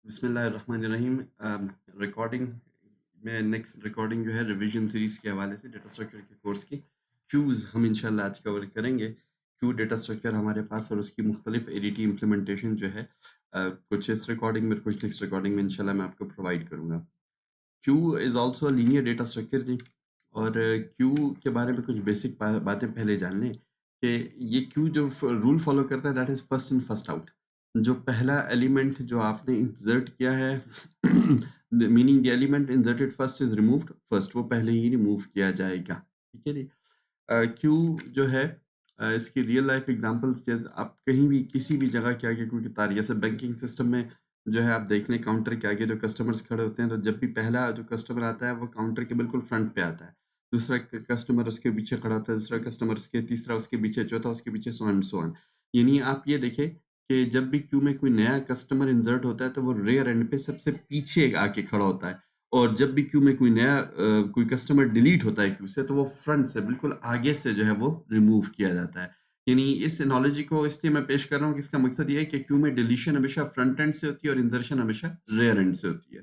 बिस्मिल्लाहिर्रहमानिर्रहीम। रिकॉर्डिंग में next recording जो है रिवीजन सीरीज़ के हवाले से डेटा स्ट्रक्चर के कोर्स की क्यूज़ हम इंशाल्लाह आज कवर करेंगे। क्यू डेटा स्ट्रक्चर हमारे पास और उसकी मुख्तलिफ एडीटी इम्प्लीमेंटेशन जो है कुछ इस रिकॉर्डिंग में कुछ नेक्स्ट रिकॉर्डिंग में इंशाल्लाह मैं आपको प्रोवाइड करूँगा। Queue is also a linear data structure जी। और क्यू के बारे में कुछ बेसिक बातें पहले जान लें कि ये क्यू जो रूल फॉलो करता है that is first in first out. जो पहला एलिमेंट जो आपने इंसर्ट किया है meaning the element inserted first is removed first, वो पहले ही रिमूव किया जाएगा। ठीक है जी। क्यू जो है इसकी रियल लाइफ एग्जांपल्स जैसे आप कहीं भी किसी भी जगह के आगे कोई कतार, जैसे बैंकिंग सिस्टम में जो है आप देख लें काउंटर के आगे जो कस्टमर्स खड़े होते हैं, तो जब भी पहला जो कस्टमर आता है वो काउंटर के बिल्कुल फ्रंट पे आता है, दूसरा कस्टमर उसके पीछे खड़ा होता है, दूसरा कस्टमर उसके, तीसरा उसके पीछे, चौथा उसके पीछे, सो एंड सो ऑन। यानी आप ये देखें कि जब भी क्यू में कोई नया कस्टमर इंसर्ट होता है तो वो रेयर एंड पे सबसे पीछे आके खड़ा होता है, और जब भी क्यू में कोई नया कोई कस्टमर डिलीट होता है क्यू से, तो वो फ्रंट से बिल्कुल आगे से जो है वो रिमूव किया जाता है। यानी इस एनालॉजी को इसलिए मैं पेश कर रहा हूँ कि इसका मकसद ये है कि क्यू में डिलीशन हमेशा फ्रंट एंड से होती है और इंसर्शन हमेशा रेयर एंड से होती है।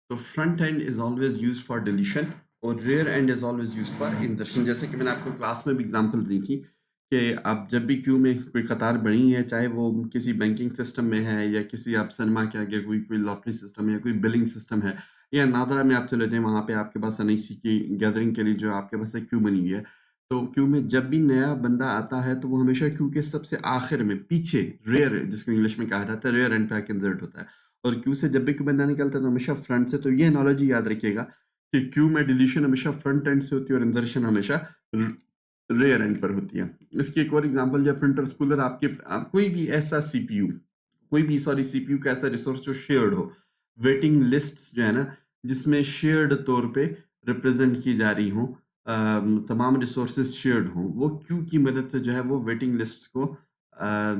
तो front end is always used for deletion और rear end is always used for insertion. जैसे कि मैंने आपको क्लास में भी एग्जांपल दी थी कि आप जब भी क्यू में कोई कतार बनी है, चाहे वो किसी बैंकिंग सिस्टम में है या किसी आप सिनेमा के आगे कोई कोई लॉटरी सिस्टम है या कोई बिलिंग सिस्टम है, या नादरा में आप चले जाएं, वहाँ पे आपके पास एनआईसी की गैदरिंग के लिए जो आपके पास एक क्यू बनी हुई है, तो क्यू में जब भी नया बंदा आता है तो वो हमेशा क्यू के सबसे आखिर में पीछे रेयर, जिसको इंग्लिश में कहा जाता है रेयर एंड पे आके इंसर्ट होता है, और क्यू से जब भी कोई बंदा निकलता है तो हमेशा फ्रंट से। तो ये एनालॉजी याद रखिएगा कि क्यू में डिलीशन हमेशा फ्रंट एंड से होती है और इंसर्शन हमेशा रेयर एंड पर होती है। इसकी एक और एग्जांपल, जब प्रिंटर स्पूलर कोई भी ऐसा सीपीयू, कोई भी सॉरी सीपीयू का ऐसा रिसोर्स जो शेयर्ड हो, वेटिंग लिस्ट्स जो है ना, जिसमें शेयर्ड तौर पे रिप्रेजेंट की जा रही हो, तमाम रिसोर्सेज शेयर्ड हो, वो क्यू की मदद से जो है वो वेटिंग लिस्ट्स को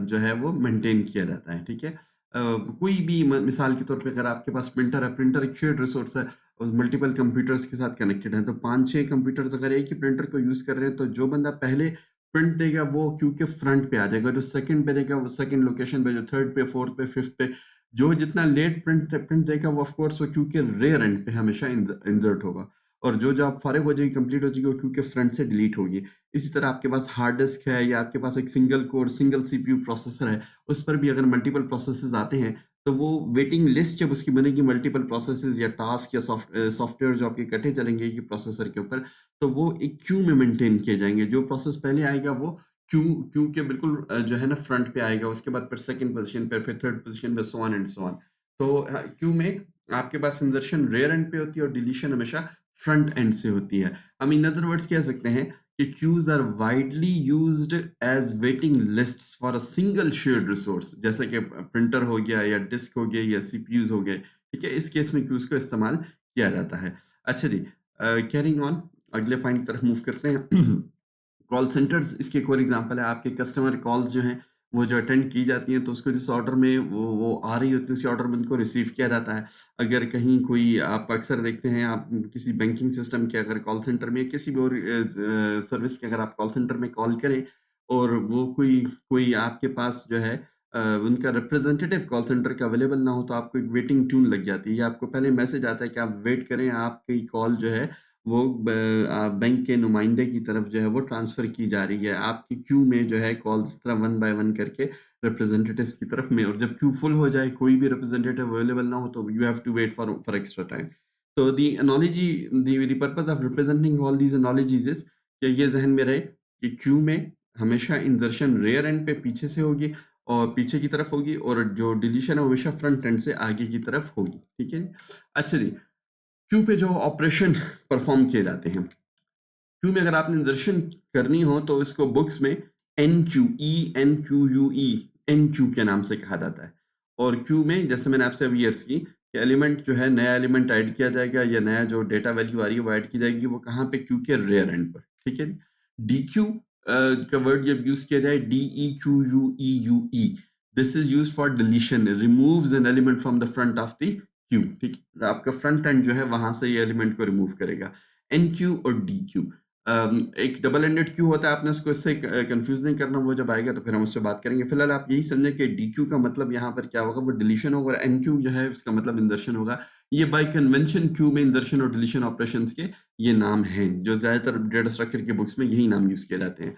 जो है वो मेंटेन किया जाता है। ठीक है। कोई भी मिसाल के तौर पे अगर आपके पास प्रिंटर है, प्रिंटर एक शेयर्ड रिसोर्स है और मल्टीपल कंप्यूटर्स के साथ कनेक्टेड है, तो 5-6 कंप्यूटर्स अगर एक ही प्रिंटर को यूज़ कर रहे हैं, तो जो बंदा पहले प्रिंट देगा वो क्यू के फ्रंट पे आ जाएगा, जो सेकंड पे देगा वो सेकंड लोकेशन पे, जो थर्ड पे, फोर्थ पे, फिफ्थ पे, जो जितना लेट प्रिंट देगा वो ऑफ कोर्स वो क्यू के रेयर एंड पे हमेशा इंसर्ट होगा, और जो जॉब फारिग हो जाएगी, कंप्लीट हो जाएगी, वो क्यू के फ्रंट से डिलीट होगी। इसी तरह आपके पास हार्ड डिस्क है या आपके पास एक single core single CPU processor है, उस पर भी अगर मल्टीपल प्रोसेसेस आते हैं, तो वो वेटिंग लिस्ट जब उसकी बनेगी मल्टीपल प्रोसेसेस या टास्क या सॉफ्टवेयर जो आपके इकट्ठे चलेंगे कि प्रोसेसर के ऊपर, तो वो एक क्यू में मेंटेन किए जाएंगे। जो प्रोसेस पहले आएगा वो क्यू क्यू के बिल्कुल जो है ना फ्रंट पे आएगा, उसके बाद फिर सेकंड पोजीशन पे, फिर थर्ड पोजीशन पे, so on and so on. तो क्यू में आपके पास इंसर्शन रेयर एंड पे होती है और डिलीशन हमेशा फ्रंट एंड से होती है। हम इन अदर वर्ड्स कह सकते हैं कि queues are widely used as waiting lists for a single shared resource, जैसे कि प्रिंटर हो गया या डिस्क हो गया या सीपीयूज हो गए। ठीक है, इस केस में क्यूज को इस्तेमाल किया जाता है। अच्छा जी, कैरिंग ऑन, अगले पॉइंट की तरफ मूव करते हैं। कॉल सेंटर्स इसकी एक और एग्जांपल है। आपके कस्टमर कॉल्स जो हैं वो जो अटेंड की जाती हैं, तो उसको जिस ऑर्डर में वो आ रही होती है उसी ऑर्डर में उनको रिसीव किया जाता है। अगर कहीं कोई आप अक्सर देखते हैं, आप किसी बैंकिंग सिस्टम के अगर कॉल सेंटर में किसी भी और सर्विस के अगर आप कॉल सेंटर में कॉल करें और वो कोई कोई आपके पास जो है उनका रिप्रेजेंटेटिव कॉल सेंटर का अवेलेबल ना हो, तो आपको एक वेटिंग ट्यून लग जाती है या आपको पहले मैसेज आता है कि आप वेट करें, आपकी कॉल जो है वो बैंक के नुमाइंदे की तरफ जो है वो ट्रांसफ़र की जा रही है। आपकी क्यू में जो है कॉल्स इस तरह वन बाय वन करके रिप्रेजेंटेटिव्स की तरफ में, और जब क्यू फुल हो जाए, कोई भी रिप्रेजेंटेटिव अवेलेबल ना हो, तो you have to wait for extra time. तो the analogy, the purpose of representing all these analogies is कि ये ज़हन में रहे कि क्यू में हमेशा इंसर्शन रेयर एंड पे पीछे से होगी और पीछे की तरफ होगी, और जो डिलीशन है वो हमेशा फ्रंट एंड से आगे की तरफ होगी। ठीक है? अच्छा जी, क्यू पे जो ऑपरेशन परफॉर्म किए जाते हैं, क्यू में अगर आपने इंसर्शन करनी हो तो इसको बुक्स में एन क्यू के नाम से कहा जाता है। और क्यू में जैसे मैंने आपसे अभी अर्ज की कि एलिमेंट जो है, नया एलिमेंट ऐड किया जाएगा या नया जो डेटा वैल्यू आ रही है वो ऐड की जाएगी, वो कहाँ पे, क्यू के रेयर एंड पर। ठीक है। डी क्यू का वर्ड जब यूज किया जाए, DEQUEUE, this is use for deletion, removes an element from the front of the Q. ठीक है, आपका फ्रंट एंड जो है वहां से ये एलिमेंट को रिमूव करेगा। एन क्यू और डी क्यू, एक डबल एंडेड क्यू होता है, आपने उसको इससे कंफ्यूज नहीं करना, वो जब आएगा तो फिर हम उससे बात करेंगे। फिलहाल आप यही समझें कि डी क्यू का मतलब यहाँ पर क्या होगा, वो डिलीशन होगा, और एन क्यू जो है उसका मतलब इंदर्शन होगा। ये बाय कन्वेंशन क्यू में इंदर्शन और डिलीशन ऑपरेशंस के ये नाम हैं, जो ज्यादातर डेटा स्ट्रक्चर की बुक्स में यही नाम यूज किए जाते हैं।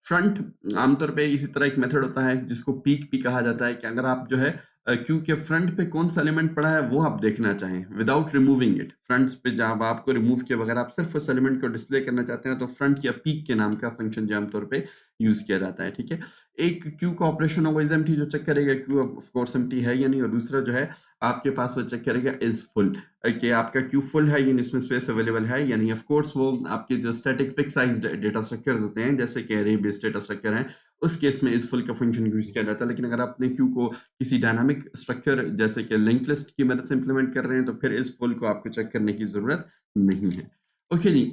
फ्रंट आमतौर पे इसी तरह एक मेथड होता है जिसको पीक भी कहा जाता है, कि अगर आप जो है क्यू के फ्रंट पे कौन सा एलिमेंट पड़ा है वो आप देखना चाहें विदाउट रिमूविंग इट, फ्रंट्स पे जब आपको रिमूव किए बगैर आप सिर्फ उस एलिमेंट को डिस्प्ले करना चाहते हैं, तो फ्रंट या पीक के नाम का फंक्शन जो आमतौर पे यूज किया जाता है। ठीक है, एक क्यू का ऑपरेशन होगा इज एम्प्टी, जो चेक करेगा क्यू ऑफ कोर्स एम्प्टी है या नहीं, और दूसरा जो है आपके पास वो चेक करेगा इज फुल, कि आपका क्यू फुल है यानी इसमें स्पेस अवेलेबल है या नहीं। ऑफ कोर्स वो आपके जो static fix size data structures होते हैं जैसे कि अरे बेस्ड डेटा स्ट्रक्चर है, उस केस में इस फुल का फंक्शन यूज किया जाता है। लेकिन अगर आपने क्यू को किसी डायनामिक स्ट्रक्चर जैसे कि लिंक लिस्ट की मदद से इंप्लीमेंट कर रहे हैं, तो फिर इस फुल को आपको चेक करने की जरूरत नहीं है। ओके जी,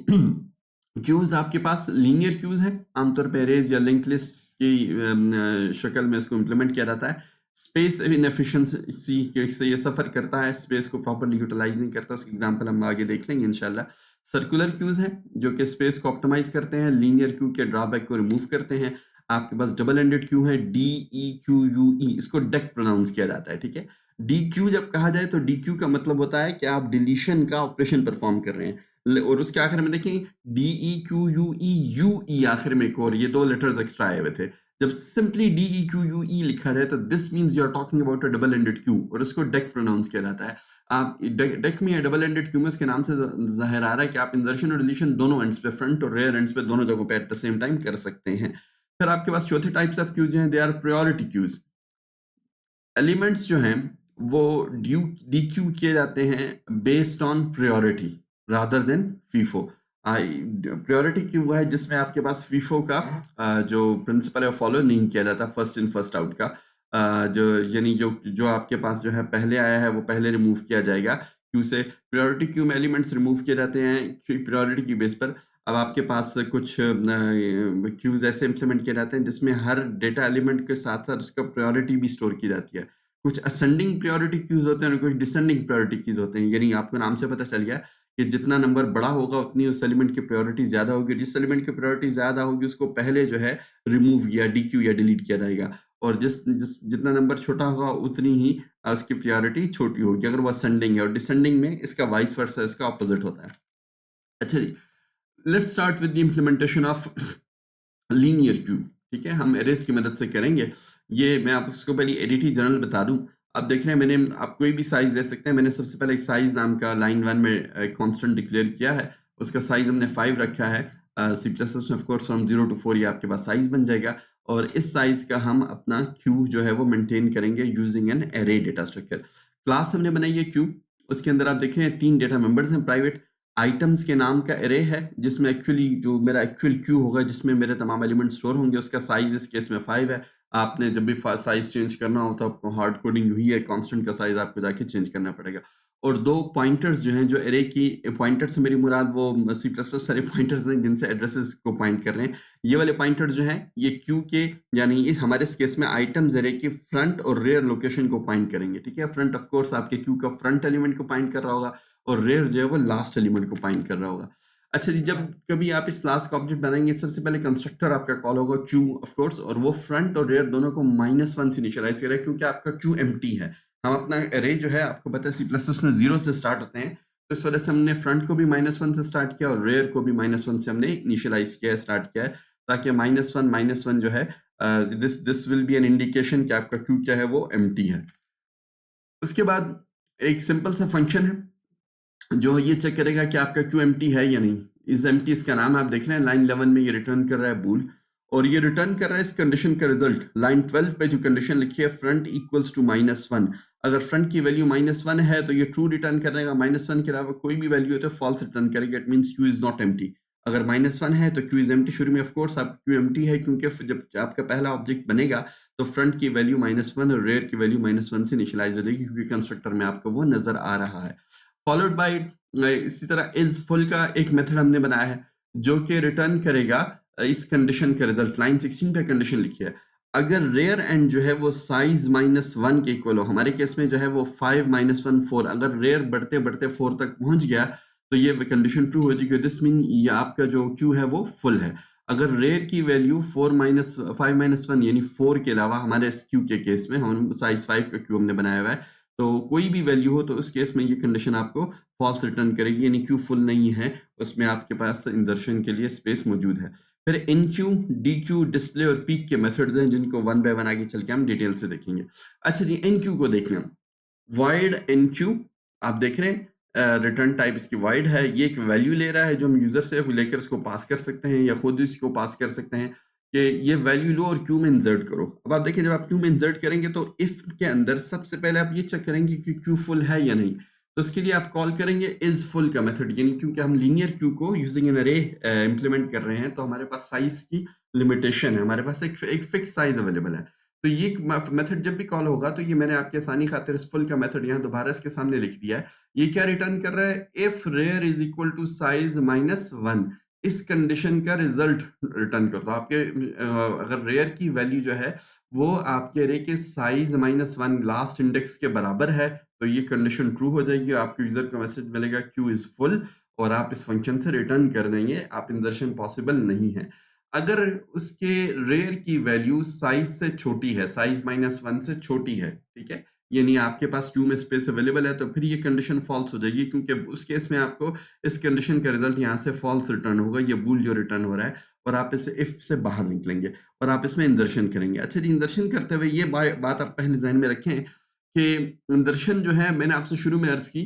क्यूज आपके पास लीनियर क्यूज हैं, आमतौर पर अरेज या लिंक लिस्ट की शक्ल में इसको इंप्लीमेंट किया जाता है। स्पेस इनएफिशिएंसी से ये सफर करता है, स्पेस को प्रॉपर्ली यूटिलाइज नहीं करता, उसकी एग्जांपल हम आगे देख लेंगे इंशाल्लाह। सर्कुलर क्यूज हैं जो कि स्पेस को ऑप्टिमाइज करते हैं, लीनियर क्यू के ड्रॉबैक को रिमूव करते हैं। आपके पास डबल एंडेड क्यू है, डी ई क्यू यू ई, इसको डेक प्रोनाउंस किया जाता है। ठीक है, डी क्यू जब कहा जाए तो डी क्यू का मतलब होता है कि आप डिलीशन का ऑपरेशन परफॉर्म कर रहे हैं, और उसके आखिर में देखें डी ई क्यू यू ई आखिर में एक और, ये दो लेटर्स एक्स्ट्रा आए हुए थे। जब simply D E Q U E लिखा जाए तो this means you are talking about a double ended queue, और उसको डेक प्रोनाउंस किया जाता है। आप डेक में या डबल एंडेड क्यू में इसके नाम से जाहिर आ रहा है कि आप इंसर्शन और डिलीशन दोनों एंड्स पे, फ्रंट और रेयर एंड्स पे, दोनों जगहों पे एट द सेम टाइम कर सकते हैं। फिर आपके पास चौथे टाइप्स ऑफ क्यूज हैं, they are priority queues. Elements जो हैं वो डी क्यू किए जाते हैं based on priority rather than FIFO. Priority queue हुआ है जिसमें आपके पास फीफो का जो प्रिंसिपल है फॉलो नहीं किया जाता, फर्स्ट इन फर्स्ट आउट का, जो यानी जो आपके पास जो है पहले आया है वो पहले रिमूव किया जाएगा क्यू से। प्रायोरिटी क्यू में एलिमेंट्स रिमूव किए जाते हैं प्रायोरिटी की बेस पर। अब आपके पास कुछ क्यूज ऐसे इम्प्लीमेंट किए जाते हैं जिसमें हर डेटा एलिमेंट के साथ साथ उसका प्रायोरिटी भी स्टोर की जाती है। कुछ असेंडिंग प्रायोरिटी क्यूज होते हैं और कुछ डिसेंडिंग प्रायोरिटी क्यूज होते हैं, यानी आपको नाम से पता चल गया कि जितना नंबर बड़ा होगा उतनी उस एलिमेंट की प्रायोरिटी ज्यादा होगी, जिस एलिमेंट की प्रायोरिटी ज्यादा होगी उसको पहले जो है रिमूव या डीक्यू या डिलीट किया जाएगा, और जितना नंबर छोटा होगा उतनी ही उसकी प्रायोरिटी छोटी होगी अगर वो असेंडिंग है, और डिसेंडिंग में इसका वाइस वर्सा, इसका ऑपोजिट होता है। अच्छा जी, let's start with the implementation of linear queue. ठीक है, हम एरेस की मदद से करेंगे ये। मैं आपको पहले एडिटी जनरल बता दूं। अब देख रहे हैं मैंने, आप कोई भी साइज ले सकते हैं। मैंने सबसे पहले एक साइज नाम का लाइन 1 में कांस्टेंट डिक्लेयर किया है, उसका साइज हमने 5 रखा है। सी प्लस में ऑफ कोर्स फ्रॉम 0 to 4 ये आपके पास साइज बन जाएगा, और इस साइज का हम अपना क्यू जो है वो मेंटेन करेंगे using an array data structure. Class हमने बनाई है क्यू, उसके अंदर आप देखें 3 डेटा मेंबर्स हैं प्राइवेट। आइटम्स के नाम का एरे है जिसमें एक्चुअली जो मेरा एक्चुअल क्यू होगा जिसमें मेरे तमाम एलिमेंट स्टोर होंगे, उसका साइज इस केस में 5 है। आपने जब भी साइज चेंज करना हो तो आपको हार्ड कोडिंग हुई है, कांस्टेंट का साइज आपको जाके चेंज करना पड़ेगा। और 2 पॉइंटर्स जो हैं, जो एरे की पॉइंटर से मेरी मुराद वो सी प्लस प्लस सारे पॉइंटर्स हैं जिनसे एड्रेसेस को पॉइंट कर रहे हैं। ये वाले पॉइंटर्स जो हैं ये क्यू के, यानी इस हमारे इस केस में आइटम्स एरे की फ्रंट और रेयर लोकेशन को पॉइंट करेंगे। ठीक है, फ्रंट ऑफ कोर्स आपके क्यू का फ्रंट एलिमेंट को पॉइंट कर रहा होगा, और रेयर जो है वो लास्ट एलिमेंट को पॉइंट कर रहा होगा। अच्छा जी, जब कभी आप इस क्लास का ऑब्जेक्ट बनाएंगे सबसे पहले कंस्ट्रक्टर आपका कॉल होगा क्यू ऑफ कोर्स, और वो फ्रंट और रेयर दोनों को -1 से इनिशियलाइज करेगा क्योंकि आपका क्यू एम्प्टी है। हम अपना एरे जो है आपको पता है सी प्लस प्लस में 0 से स्टार्ट होते हैं, तो इस वजह से हमने फ्रंट को भी -1 से स्टार्ट किया और रेयर को भी -1 से हमने इनिशियलाइज किया है, स्टार्ट किया है, ताकि -1 जो है this will be an indication कि आपका क्यू क्या है वो एम्प्टी है। उसके बाद एक सिंपल सा फंक्शन है जो ये चेक करेगा कि आपका क्यू एम्प्टी है या नहीं। इस एम्प्टी इसका नाम आप देख रहे हैं, लाइन 11 में ये रिटर्न कर रहा है बूल, और ये रिटर्न कर रहा है इस कंडीशन का रिजल्ट। लाइन 12 पे जो कंडीशन लिखी है फ्रंट इक्वल्स टू -1, अगर फ्रंट की वैल्यू -1 है तो ये ट्रू रिटर्न करेगा, -1 के अलावा कोई भी वैल्यू है तो फॉल्स रिटर्न करेगा, it means Q is not empty. अगर -1 है तो क्यू इज एम्प्टी। शुरू में ऑफ कोर्स आपका क्यू एम्प्टी है क्योंकि जब आपका पहला ऑब्जेक्ट बनेगा तो फ्रंट की वैल्यू -1 और रेयर की वैल्यू -1 से इनिशियलाइज हो जाएगी क्योंकि कंस्ट्रक्टर में आपको वो नजर आ रहा है। फॉलोड बाय इसी तरह इज फुल का एक मेथड हमने बनाया है जो कि रिटर्न करेगा इस कंडीशन का रिजल्ट। लाइन 16 पे कंडीशन लिखी है, अगर रेयर एंड जो है वो साइज -1 के इक्वल हो, हमारे केस में जो है वो 5 -1 4, अगर रेयर बढ़ते बढ़ते 4 तक पहुंच गया तो ये कंडीशन ट्रू हो जाएगी। दिस मीन ये आपका जो क्यू है वो फुल है। अगर रेयर की वैल्यू 5 - 1 यानी 4 के अलावा हमारे इस क्यू के केस में हम साइज 5 का क्यू हमने बनाया हुआ है, तो कोई भी वैल्यू हो तो उस केस में ये कंडीशन आपको फॉल्स रिटर्न करेगी, यानी क्यू फुल नहीं है, उसमें आपके पास इंसर्शन के लिए स्पेस मौजूद है। फिर एनक्यू, डीक्यू, डिस्प्ले और पीक के मेथड्स हैं जिनको वन बाय वन आगे चल के हम डिटेल से देखेंगे। अच्छा जी, एनक्यू को देख लें। वॉइड एनक्यू आप देख रहे हैं, रिटर्न टाइप इसकी वॉइड है। ये एक वैल्यू ले रहा है जो हम यूजर से लेकर इसको पास कर सकते हैं या खुद इसको पास कर सकते हैं कि ये वैल्यू लो और क्यू में इंसर्ट करो। अब आप देखिए, जब आप क्यू में इंसर्ट करेंगे तो इफ के अंदर सबसे पहले आप ये चेक करेंगे कि क्यू फुल है या नहीं। तो इसके लिए आप कॉल करेंगे इज फुल का मेथड, यानी क्योंकि हम लीनियर क्यू को यूजिंग एन अरे इंप्लीमेंट कर रहे हैं तो हमारे पास साइज की लिमिटेशन है, हमारे पास एक फिक्स साइज अवेलेबल है। तो ये मेथड जब भी कॉल होगा तो ये मैंने आपके आसानी खातिर इस फुल का मेथड यहाँ दोबारा इसके सामने लिख दिया है। ये क्या रिटर्न कर रहा है? If rear is equal to size -1, इस कंडीशन का रिजल्ट रिटर्न कर दो। आपके अगर रेयर की वैल्यू जो है वो आपके रे के साइज -1 लास्ट इंडेक्स के बराबर है तो ये कंडीशन ट्रू हो जाएगी। आपको यूजर को मैसेज मिलेगा क्यू इज फुल और आप इस फंक्शन से रिटर्न कर देंगे, आप इंसर्शन पॉसिबल नहीं है। अगर उसके रेयर की वैल्यू साइज से छोटी है, साइज -1 से छोटी है, ठीक है, यानी आपके पास क्यू में स्पेस अवेलेबल है, तो फिर ये कंडीशन फॉल्स हो जाएगी, क्योंकि उस केस में आपको इस कंडीशन का रिजल्ट यहाँ से फॉल्स रिटर्न होगा, ये बूल जो रिटर्न हो रहा है, और आप इसे इफ से बाहर निकलेंगे और आप इसमें इंसर्शन करेंगे। अच्छा जी, इंसर्शन करते हुए ये बात आप पहले ध्यान में रखें कि इंसर्शन जो है मैंने आपसे शुरू में अर्ज की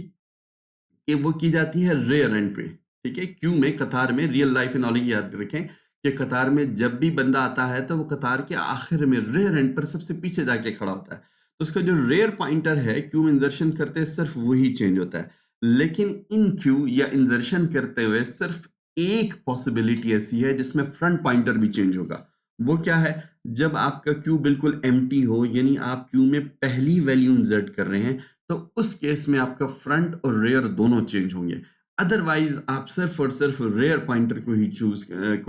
कि वो की जाती है रेयर एंड पे, ठीक है। क्यू में, कतार में, रियल लाइफ एनोलॉजी याद रखें कि कतार में जब भी बंदा आता है तो वो कतार के आखिर में रेयर एंड पर सबसे पीछे जाके खड़ा होता है। तो उसका जो रेयर पॉइंटर है क्यू में इंसर्शन करते सिर्फ वही चेंज होता है। लेकिन इन क्यू या इंसर्शन करते हुए सिर्फ एक पॉसिबिलिटी ऐसी है जिसमें फ्रंट पॉइंटर भी चेंज होगा। वो क्या है? जब आपका क्यू बिल्कुल एम्प्टी हो, यानी आप क्यू में पहली वैल्यू इंसर्ट कर रहे हैं, तो उस केस में आपका फ्रंट और रेयर दोनों चेंज होंगे। अदरवाइज आप सिर्फ और सिर्फ रेयर पॉइंटर को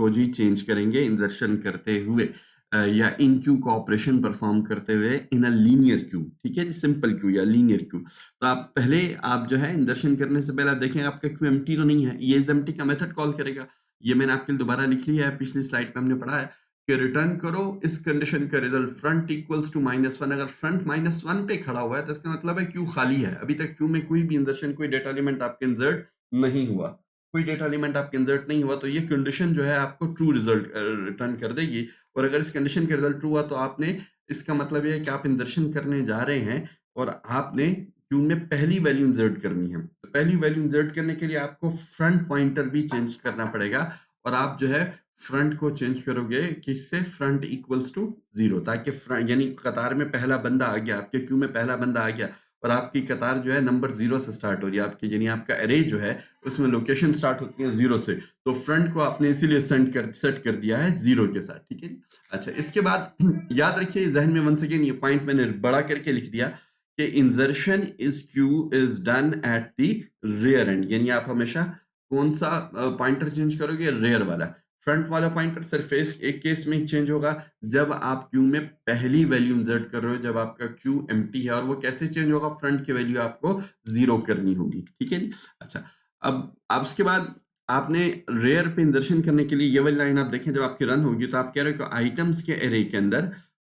ही चेंज करेंगे इंसर्शन करते हुए या इन क्यू का ऑपरेशन परफॉर्म करते हुए इन अ लीनियर क्यू, ठीक है जी, सिंपल क्यू या लीनियर क्यू। तो आप जो है इंसर्शन करने से पहले आप देखें आपका क्यू एम्प्टी तो नहीं है, ये इज एम्प्टी का मेथड कॉल करेगा। ये मैंने आपके लिए दोबारा लिख लिया है, पिछली स्लाइड में हमने पढ़ा है कि रिटर्न करो इस कंडीशन का रिजल्ट फ्रंट इक्वल्स टू -1। अगर फ्रंट -1 पे खड़ा हुआ है तो इसका मतलब है क्यू खाली है, अभी तक क्यू में कोई भी इंसर्शन, कोई डेटा एलिमेंट आपके इंसर्ट नहीं हुआ, कोई डेटा एलिमेंट आपके इंसर्ट नहीं हुआ, तो ये कंडीशन जो है आपको ट्रू रिजल्ट रिटर्न कर देगी। और अगर इस कंडीशन का रिजल्ट ट्रू हुआ तो आपने, इसका मतलब ये है कि आप इंसर्शन करने जा रहे हैं और आपने क्यू में पहली वैल्यू इंसर्ट करनी है। तो पहली वैल्यू इंसर्ट करने के लिए आपको फ्रंट पॉइंटर भी चेंज करना पड़ेगा, और आप जो है फ्रंट को चेंज करोगे किससे? फ्रंट इक्वल्स टू 0, ताकि यानी कतार में पहला बंदा आ गया, आपके क्यू में पहला बंदा आ गया और आपकी कतार जो है नंबर 0 से स्टार्ट हो रही है, आपकी यानी आपका अरे जो है उसमें लोकेशन स्टार्ट होती है 0 से, तो फ्रंट को आपने इसीलिए सेट कर दिया है 0 के साथ, ठीक है। अच्छा, इसके बाद याद रखिए जहन में वंस अगेन ये पॉइंट मैंने बड़ा करके लिख दिया कि insertion is queue is done at the rear end, यानी आप हमेशा कौन सा पॉइंटर चेंज करोगे? रेयर वाला। फ्रंट वाला पॉइंटर सिर्फ एक केस में चेंज होगा, जब आप क्यू में पहली वैल्यू इंसर्ट कर रहे हो, जब आपका क्यू एम्प्टी है, और वो कैसे चेंज होगा? फ्रंट की वैल्यू आपको 0 करनी होगी, ठीक है जी। अच्छा, अब उसके बाद आपने रेयर पे इंसर्शन करने के लिए ये वाली लाइन आप देखें, जब आपकी रन होगी तो आप कह रहे हो कि आइटम्स के एरे के अंदर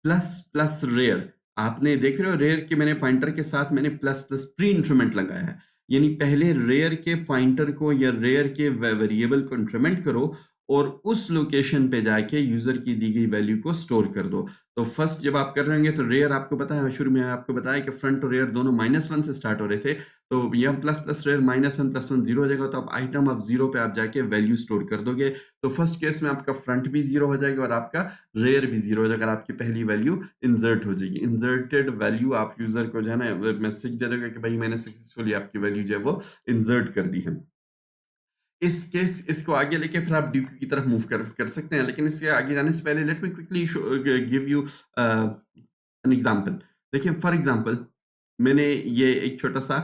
प्लस प्लस रेयर, आपने देख रहे हो रेयर के मैंने पॉइंटर के साथ मैंने प्लस प्लस प्री इंक्रीमेंट लगाया है, यानी पहले रेयर के पॉइंटर को या रेयर के वेरिएबल को इंक्रीमेंट करो और उस लोकेशन पे जाके यूजर की दी गई वैल्यू को स्टोर कर दो। तो फर्स्ट जब आप कर रहे होंगे तो रेयर, आपको पता है शुरू में आपको बताया कि फ्रंट और रेयर दोनों -1 से स्टार्ट हो रहे थे, तो यह प्लस प्लस रेयर -1 + 1 0 हो जाएगा, तो आप आइटम ऑफ 0 पे आप जाके वैल्यू स्टोर कर दोगे। तो फर्स्ट केस में आपका फ्रंट भी 0 हो जाएगा और आपका रेयर भी 0 हो जाएगा, और आपकी पहली वैल्यू इंसर्ट हो जाएगी। इंसर्टेड वैल्यू आप यूजर को जो है ना मैसेज दे दोगे कि भाई मैंने सक्सेसफुली आपकी वैल्यू जो है वो इंसर्ट कर दी है। इसको आगे लेके फिर आप डीक्यू की तरफ मूव कर सकते हैं, लेकिन इसके आगे जाने से पहले let me quickly give you an example. देखिए फॉर एग्जांपल मैंने ये एक छोटा सा,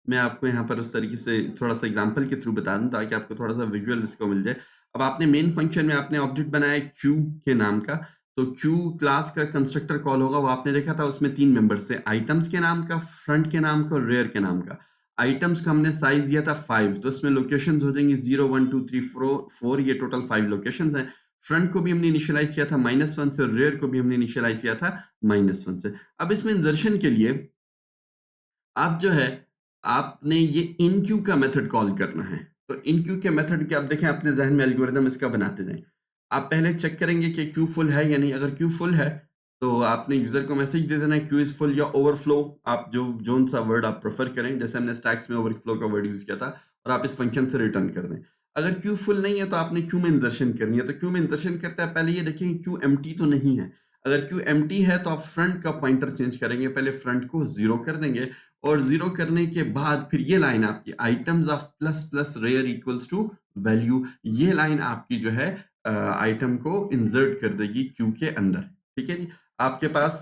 मैं आपको यहाँ पर उस तरीके से थोड़ा सा एग्जांपल के थ्रू बता दूं ताकि आपको थोड़ा सा विजुअल इसको मिल जाए। अब आपने मेन फंक्शन में आपने ऑब्जेक्ट बनाया क्यू के नाम का, तो क्यू क्लास का कंस्ट्रक्टर कॉल होगा, वो आपने देखा था उसमें 3 मेंबर्स थे, आइटम्स के नाम का, फ्रंट के नाम का और रेयर के नाम का। आइटम्स का हमने साइज दिया था 5, तो इसमें लोकेशंस हो जाएंगी 0 1 2 3 4, ये टोटल 5 लोकेशंस हैं। फ्रंट को भी हमने इनिशियलाइज किया था -1 से, और रेयर को भी हमने इनिशियलाइज किया था -1 से। अब इसमें इंसर्शन के लिए आप जो है, आपने ये इनक्यू का मेथड कॉल करना है। तो इनक्यू के मेथड की आप देखें, अपने ज़हन में एल्गोरिदम इसका बनाते जाएं। आप पहले चेक करेंगे कि क्यू फुल है या नहीं। अगर क्यू फुल है तो आपने यूज़र को मैसेज दे देना है क्यू इज़ फुल या ओवरफ्लो, आप जोन सा वर्ड आप प्रेफर करें। जैसे हमने स्टैक्स में ओवरफ्लो का वर्ड यूज़ किया था, और आप इस फंक्शन से रिटर्न कर दें। अगर क्यू फुल नहीं है तो आपने क्यू में इंसर्शन करनी है। तो क्यू में इंसर्शन करते हैं, पहले ये देखें क्यू एम्प्टी तो नहीं है। अगर क्यू एम्प्टी है तो आप फ्रंट का पॉइंटर चेंज करेंगे, पहले फ्रंट को 0 कर देंगे, और 0 करने के बाद फिर ये लाइन आपकी items of plus plus rear equals to value, ये लाइन आपकी जो है आइटम को इंसर्ट कर देगी क्यू के अंदर। ठीक है जी, आपके पास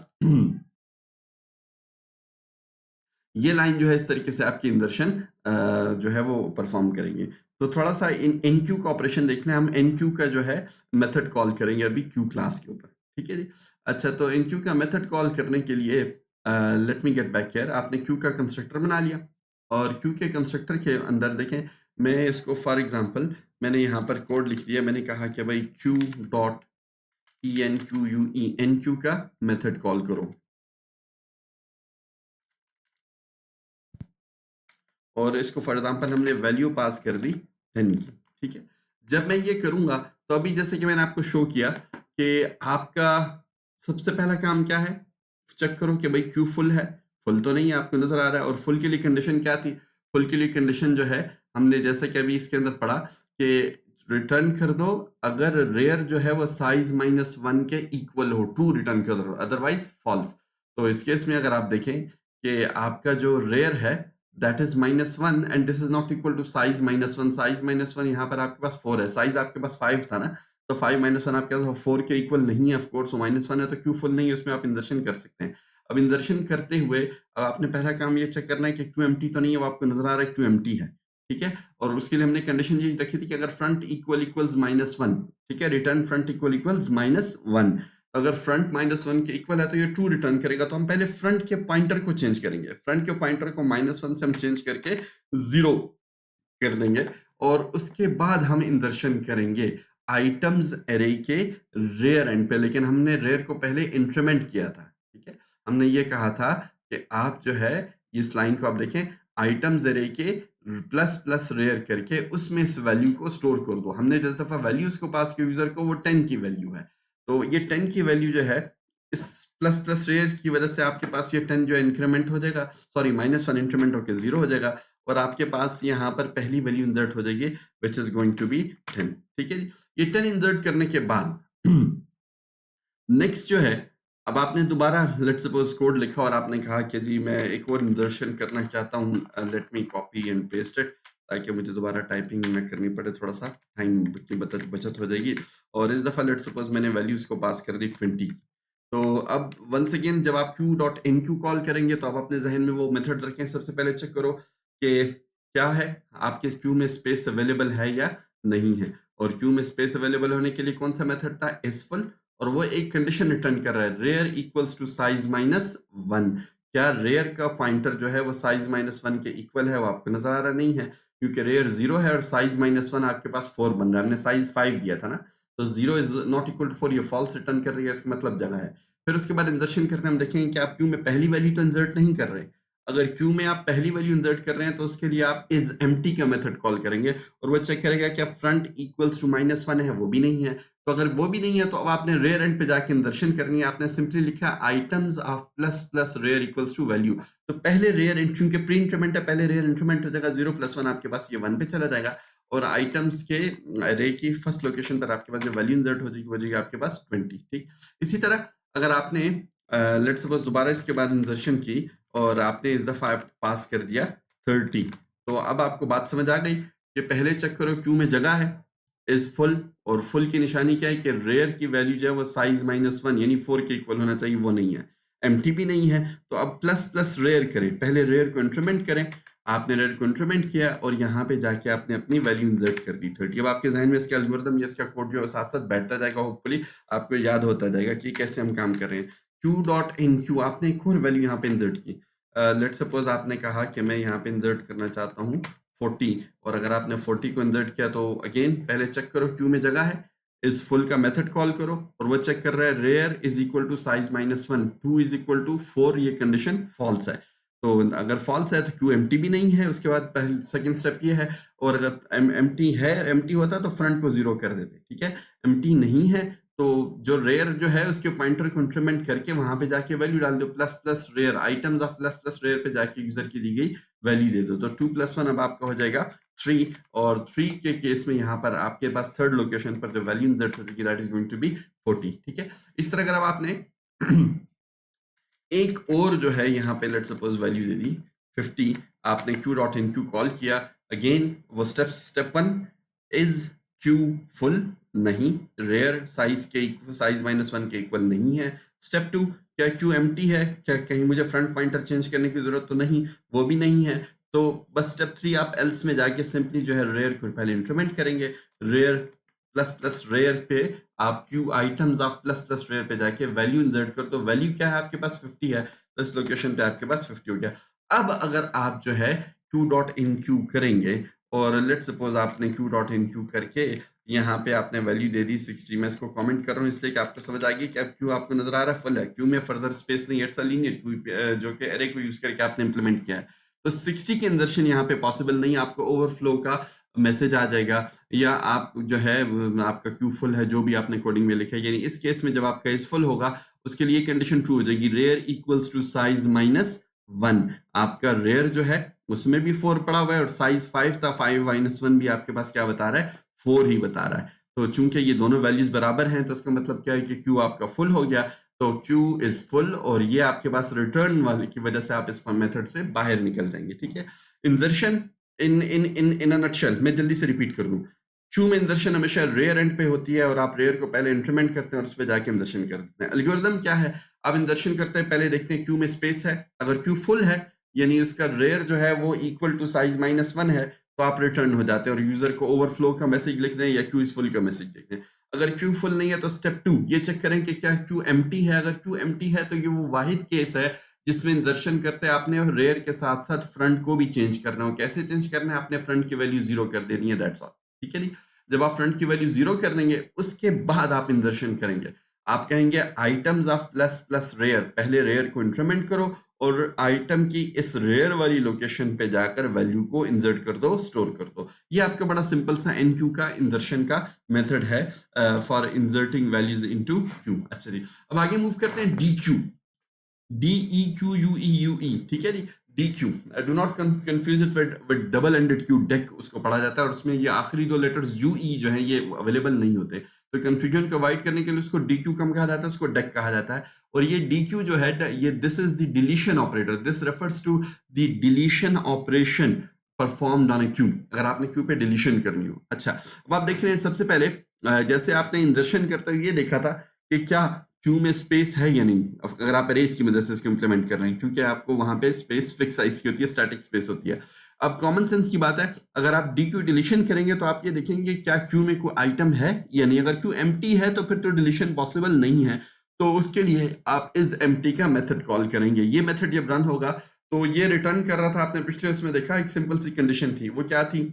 ये लाइन जो है इस तरीके से आपकी इंसर्शन जो है वो परफॉर्म करेंगे। तो थोड़ा सा इन क्यू का ऑपरेशन देख लें। हम एन क्यू का जो है मेथड कॉल करेंगे अभी क्यू क्लास के ऊपर। ठीक है जी। अच्छा, तो एन क्यू का मेथड कॉल करने के लिए late me get back here. आपने क्यू का कंस्ट्रक्टर बना लिया, और क्यू के कंस्ट्रक्टर के अंदर देखें, मैं इसको फॉर एग्जांपल मैंने यहाँ पर कोड लिख दिया। मैंने कहा कि भाई queue dot E N Q U E N Q का मेथड कॉल करो, और इसको फॉर एग्जांपल हमने वैल्यू पास कर दी 10 की। ठीक है, जब मैं ये करूंगा तो अभी जैसे कि मैंने आपको शो किया कि आपका सबसे पहला काम क्या है, चेक करो कि भाई क्यू फुल है। फुल तो नहीं है, आपको नजर आ रहा है। और फुल के लिए कंडीशन क्या थी? फुल के लिए कंडीशन जो है, हमने जैसे कि अभी इसके अंदर पढ़ा कि रिटर्न कर दो अगर रेयर जो है वो साइज -1 के इक्वल हो, ट्रू रिटर्न कर दो, अदरवाइज फॉल्स। तो इस केस में अगर आप देखें कि आपका जो रेयर है that is -1 and this is not equal to size -1। Size -1 यहाँ पर आपके पास 4 है, साइज आपके पास 5 था ना, तो 5 -1 आपके पास 4 के इक्वल नहीं है। ऑफ कोर्स वो -1 है, तो क्यू फुल नहीं है, उसमें आप इंसर्शन कर सकते हैं। अब इंसर्शन करते हुए अब आपने पहला काम ये चेक करना है कि क्यू एम्प्टी तो नहीं है। वो आपको नजर आ रहा है क्यू एम्प्टी है। ठीक है, और उसके लिए हमने कंडीशन ये रखी थी कि अगर फ्रंट इक्वल इक्वल्स -1, ठीक है, रिटर्न फ्रंट इक्वल इक्वल्स -1। अगर फ्रंट -1 के इक्वल है तो ये ट्रू रिटर्न करेगा। तो हम पहले फ्रंट के पॉइंटर को चेंज करेंगे। फ्रंट के पॉइंटर को -1 से हम चेंज करके 0 कर देंगे, और उसके बाद हम इंसर्शन करेंगे आइटम्स एरे के रेयर एंड पे। लेकिन हमने रेयर को पहले इंक्रीमेंट किया था। ठीक है, हमने ये कहा था कि आप जो है इस लाइन को आप देखें, आइटम्स एरे के प्लस प्लस रेयर करके उसमें इस वैल्यू को स्टोर कर दो। हमने जिस दफा वैल्यूज को पास किया यूजर को, वो 10 की वैल्यू है। तो ये 10 की वैल्यू जो है, इस प्लस प्लस रेयर की वजह से आपके पास ये 10 जो है इंक्रीमेंट हो जाएगा, सॉरी -1 इंक्रीमेंट होकर 0 हो जाएगा, और आपके पास यहाँ पर पहली वैल्यू इंसर्ट हो जाएगी which is going to be 10। ठीक है जी, ये 10 इंसर्ट करने के बाद नेक्स्ट जो है, अब आपने दोबारा लेट सपोज कोड लिखा और आपने कहा कि जी मैं एक और इंसर्शन करना चाहता हूँ, let me copy and paste it, ताकि मुझे दोबारा टाइपिंग में करनी पड़े, थोड़ा सा टाइम की बचत हो जाएगी। और इस दफ़ा लेट सपोज मैंने वैल्यूज को पास कर दी 20। तो अब वंस अगेन जब आप Q dot in Q call करेंगे तो आप अपने जहन में वो मेथड रखें। सबसे पहले चेक करो कि क्या है, आपके क्यू में स्पेस अवेलेबल है या नहीं है। और क्यू में स्पेस अवेलेबल होने के लिए कौन सा मेथड था? Is full. और वो एक कंडीशन रिटर्न कर रहा है, रेयर इक्वल्स टू साइज -1। क्या रेयर का पॉइंटर जो है वो साइज -1 के इक्वल है? वो आपको नजर आ रहा नहीं है, क्योंकि रेयर 0 है और साइज -1 आपके पास 4 बन रहा है। हमने साइज 5 दिया था ना, तो 0 इज नॉट इक्वल टू 4, ये फॉल्स रिटर्न कर रही है, इसका मतलब जगह है। फिर उसके बाद इंसर्शन करते हैं, हम देखेंगे कि आप क्यू में पहली वैल्यू तो इंसर्ट नहीं कर रहे। अगर क्यू में आप पहली वैल्यू इंसर्ट कर रहे हैं तो उसके लिए आप इज एम्प्टी का मेथड कॉल करेंगे, और वो चेक करेगा कि फ्रंट इक्वल्स टू -1 है, वो भी नहीं है। तो अगर वो भी नहीं है तो अब आपने रेयर एंड पे जाके इंसर्शन करनी है। आपने सिंपली लिखा items of plus plus rear equals to value. तो पहले रेयर, चूंकि प्री इंक्रीमेंट है, पहले रेयर इंक्रीमेंट हो जाएगा 0 + 1, आपके पास ये 1 पे चला जाएगा, और आइटम्स के रे की फर्स्ट लोकेशन पर आपके पास जो वैल्यू इंसर्ट हो जाएगी आपके पास 20। ठीक, इसी तरह अगर आपने लेट सपोज दोबारा इसके बाद इंसर्शन की और आपने इस दफा पास कर दिया 30, तो अब आपको बात समझ आ गई कि पहले चेक करो क्यू में जगह है, इज फुल, और फुल की निशानी क्या है कि रेयर की वैल्यू जो है वो साइज -1 यानी 4 के इक्वल होना चाहिए, वो नहीं है। एम्प्टी भी नहीं है, तो अब प्लस प्लस रेयर करें, पहले रेयर को इंक्रीमेंट करें। आपने रेयर को इंक्रीमेंट किया और यहाँ पे जाके आपने अपनी वैल्यू इंसर्ट कर दी 30। अब आपके जहन में इसका एल्गोरिथम या इसका कोड जो है साथ साथ बैठता जाएगा, होपफुली आपको याद होता जाएगा कि कैसे हम काम कर रहे हैं। क्यू डॉट इन क्यू, आपने एक और वैल्यू यहाँ पे इंसर्ट की, लेट्स सपोज आपने कहा कि मैं यहाँ पे इंसर्ट करना चाहता हूँ 40, और अगर आपने 40 को इंसर्ट किया तो अगेन पहले चेक करो क्यू में जगह है, इस फुल का मेथड कॉल करो और वो चेक कर रहा है rear is equal to size -1, 2 is equal to 4, ये कंडीशन फॉल्स है। तो अगर फॉल्स है तो क्यू एम्प्टी भी नहीं है, उसके बाद पहले सेकंड स्टेप ये है, और अगर एम्प्टी है, एम्प्टी होता तो फ्रंट को 0 कर देते, ठीक है। एम्प्टी नहीं है तो जो रेयर जो है उसके पॉइंटर को इंक्रीमेंट करके वहां पे जाके वैल्यू डाल दो, plus plus rear, items of plus plus rear पे जाके यूजर की दी गई वैल्यू दे दो, तो 2 + 1 अब आपका हो जाएगा 3, और 3 के केस में यहाँ पर आपके पास थर्ड लोकेशन पर जो वैल्यू इंसर्ट हो जाएगी that is going to be 40, ठीक है। इस तरह अगर अब आपने एक और जो है यहाँ पे लेट्स सपोज वैल्यू दे दी 50, आपने Q dot in Q call किया, अगेन वो स्टेप 1 इज क्यू फुल, नहीं, रेयर साइज के साइज -1 के इक्वल नहीं है। स्टेप 2, क्या क्यू एम्प्टी है, क्या कहीं मुझे फ्रंट पॉइंटर चेंज करने की जरूरत तो नहीं, वो भी नहीं है। तो बस स्टेप 3 आप एल्स में जाके सिंपली जो है रेयर को पहले इंक्रीमेंट करेंगे, रेयर प्लस प्लस रेयर पे आप queue items of plus plus rear पे जाके वैल्यू इंसर्ट कर दो, वैल्यू क्या है आपके पास 50 है, तो इस लोकेशन पे आपके पास 50 हो गया। अब अगर आप जो है क्यू डॉट इन क्यू करेंगे, और लेट सपोज आपने क्यू डॉट इन क्यू करके यहाँ पे आपने वैल्यू दे दी 60, मैं इसको कमेंट कर रहा हूँ इसलिए कि आपको समझ आ गई कि अब क्यू आपको नजर आ रहा है फुल है, क्यू में फर्दर स्पेस नहीं है, इट्स अ लीनियर क्यू जो कि एरे को यूज करके आपने इंप्लीमेंट किया है, तो 60 के इंसर्शन यहाँ पे पॉसिबल नहीं, आपको ओवरफ्लो का मैसेज आ जाएगा, या आप जो है आपका क्यू फुल है जो भी आपने कोडिंग में लिखा है, यानी इस केस में जब आपका इस फुल होगा उसके लिए कंडीशन ट्रू हो जाएगी, रेयर इक्वल्स टू साइज -1, आपका रेयर जो है उसमें भी 4 पड़ा हुआ है और साइज 5 था, 5 -1 भी आपके पास क्या बता रहा है, 4 ही बता रहा है। तो चूंकि ये दोनों वैल्यूज बराबर हैं तो इसका मतलब क्या है कि क्यू आपका फुल हो गया, तो Q इज फुल, और ये आपके पास रिटर्न वाले की वजह से आप इस मेथड से बाहर निकल जाएंगे, ठीक है। Insertion in in in in a nutshell मैं जल्दी से रिपीट कर दूं, Q में इंसर्शन हमेशा रेयर एंड पे होती है और आप रेयर को पहले इंक्रीमेंट करते हैं और उस पर जाके इंसर्शन कर देते हैं। एल्गोरिथम क्या है, आप इंसर्शन करते हैं पहले देखते हैं Q में स्पेस है, अगर Q फुल है यानी उसका रेयर जो है वो इक्वल टू साइज -1 है, तो आप रिटर्न हो जाते हैं और यूजर को ओवरफ्लो का मैसेज लिख रहे हैं या Q इज फुल का मैसेज देख रहे हैं। अगर क्यू फुल नहीं है तो स्टेप 2 ये चेक करें कि क्या क्यू एम्प्टी है, अगर क्यू एम्प्टी है तो ये वो वाहिद केस है जिसमें इंसर्शन करते हैं आपने रेयर के साथ साथ फ्रंट को भी चेंज करना हो। कैसे चेंज करना है, आपने फ्रंट की वैल्यू 0 कर देनी है, दैट्स ऑल, ठीक है जी। जब आप फ्रंट की वैल्यू 0 कर देंगे उसके बाद आप इंसर्शन करेंगे, आप कहेंगे items of plus plus rear, पहले रेयर को इंक्रीमेंट करो और आइटम की इस रेयर वाली लोकेशन पे जाकर वैल्यू को इंसर्ट कर दो, स्टोर कर दो। ये आपका बड़ा सिंपल सा एनक्यू का इंसर्शन का मेथड है for inserting values into Q. अच्छा जी, अब आगे मूव करते हैं डी क्यू, DEQUEUE, ठीक है जी। Dequeue, do not confuse it with double ended queue, deque उसको पढ़ा जाता है और उसमें ये आखिरी दो लेटर्स UE जो हैं ये अवेलेबल नहीं होते, तो कंफ्यूजन को अवॉइड करने के लिए उसको डी क्यू कम कहा जाता है, उसको डेक कहा जाता है। और ये डी क्यू जो है ये this is the deletion operator, this refers to the deletion operation performed on a queue, अगर आपने क्यू पे डिलीशन करनी हो। अच्छा, अब आप देख रहे हैं सबसे पहले जैसे आपने इंसर्शन करते हुए ये देखा था कि क्या क्यू में स्पेस है या नहीं, अगर आप अरेज की मदद से इसको इंप्लीमेंट कर रहे हैं, क्योंकि आपको वहां पे स्पेस फिक्स साइज की होती है, स्टैटिक स्पेस होती है। अब कॉमन सेंस की बात है, अगर आप डी क्यू डिलीशन करेंगे तो आप ये देखेंगे क्या क्यू में कोई आइटम है या नहीं, अगर क्यू एम्प्टी है तो फिर तो डिलीशन पॉसिबल नहीं है, तो उसके लिए आप इज एम्प्टी का मेथड कॉल करेंगे। ये मेथड जब रन होगा तो ये रिटर्न कर रहा था, आपने पिछले उसमें देखा एक सिंपल सी कंडीशन थी, वो क्या थी,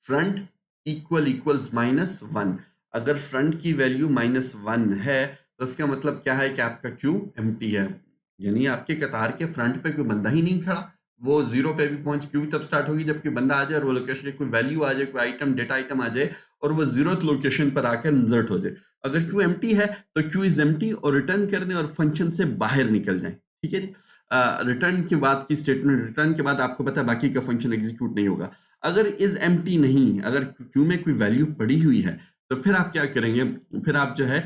फ्रंट इक्वल्स -1, अगर फ्रंट की वैल्यू -1 है तो इसका मतलब क्या है कि आपका क्यू एम्प्टी है, यानी आपके कतार के फ्रंट पे कोई बंदा ही नहीं खड़ा, वो 0 पे भी पहुंच क्यू तब स्टार्ट होगी जब कोई बंदा आ जाए और वो लोकेशन कोई वैल्यू आ जाए, कोई आइटम डेटा आइटम आ जाए और वो 0th लोकेशन पर आकर इंसर्ट हो जाए। अगर क्यू एम्प्टी है तो क्यू इज एम्प्टी और रिटर्न कर दें और फंक्शन से बाहर निकल जाए, ठीक है जी। रिटर्न के बाद की स्टेटमेंट, रिटर्न के बाद आपको पता है बाकी का फंक्शन एग्जीक्यूट नहीं होगा। अगर इज एम्प्टी नहीं, अगर क्यू में कोई वैल्यू पड़ी हुई है तो फिर आप क्या करेंगे, फिर आप जो है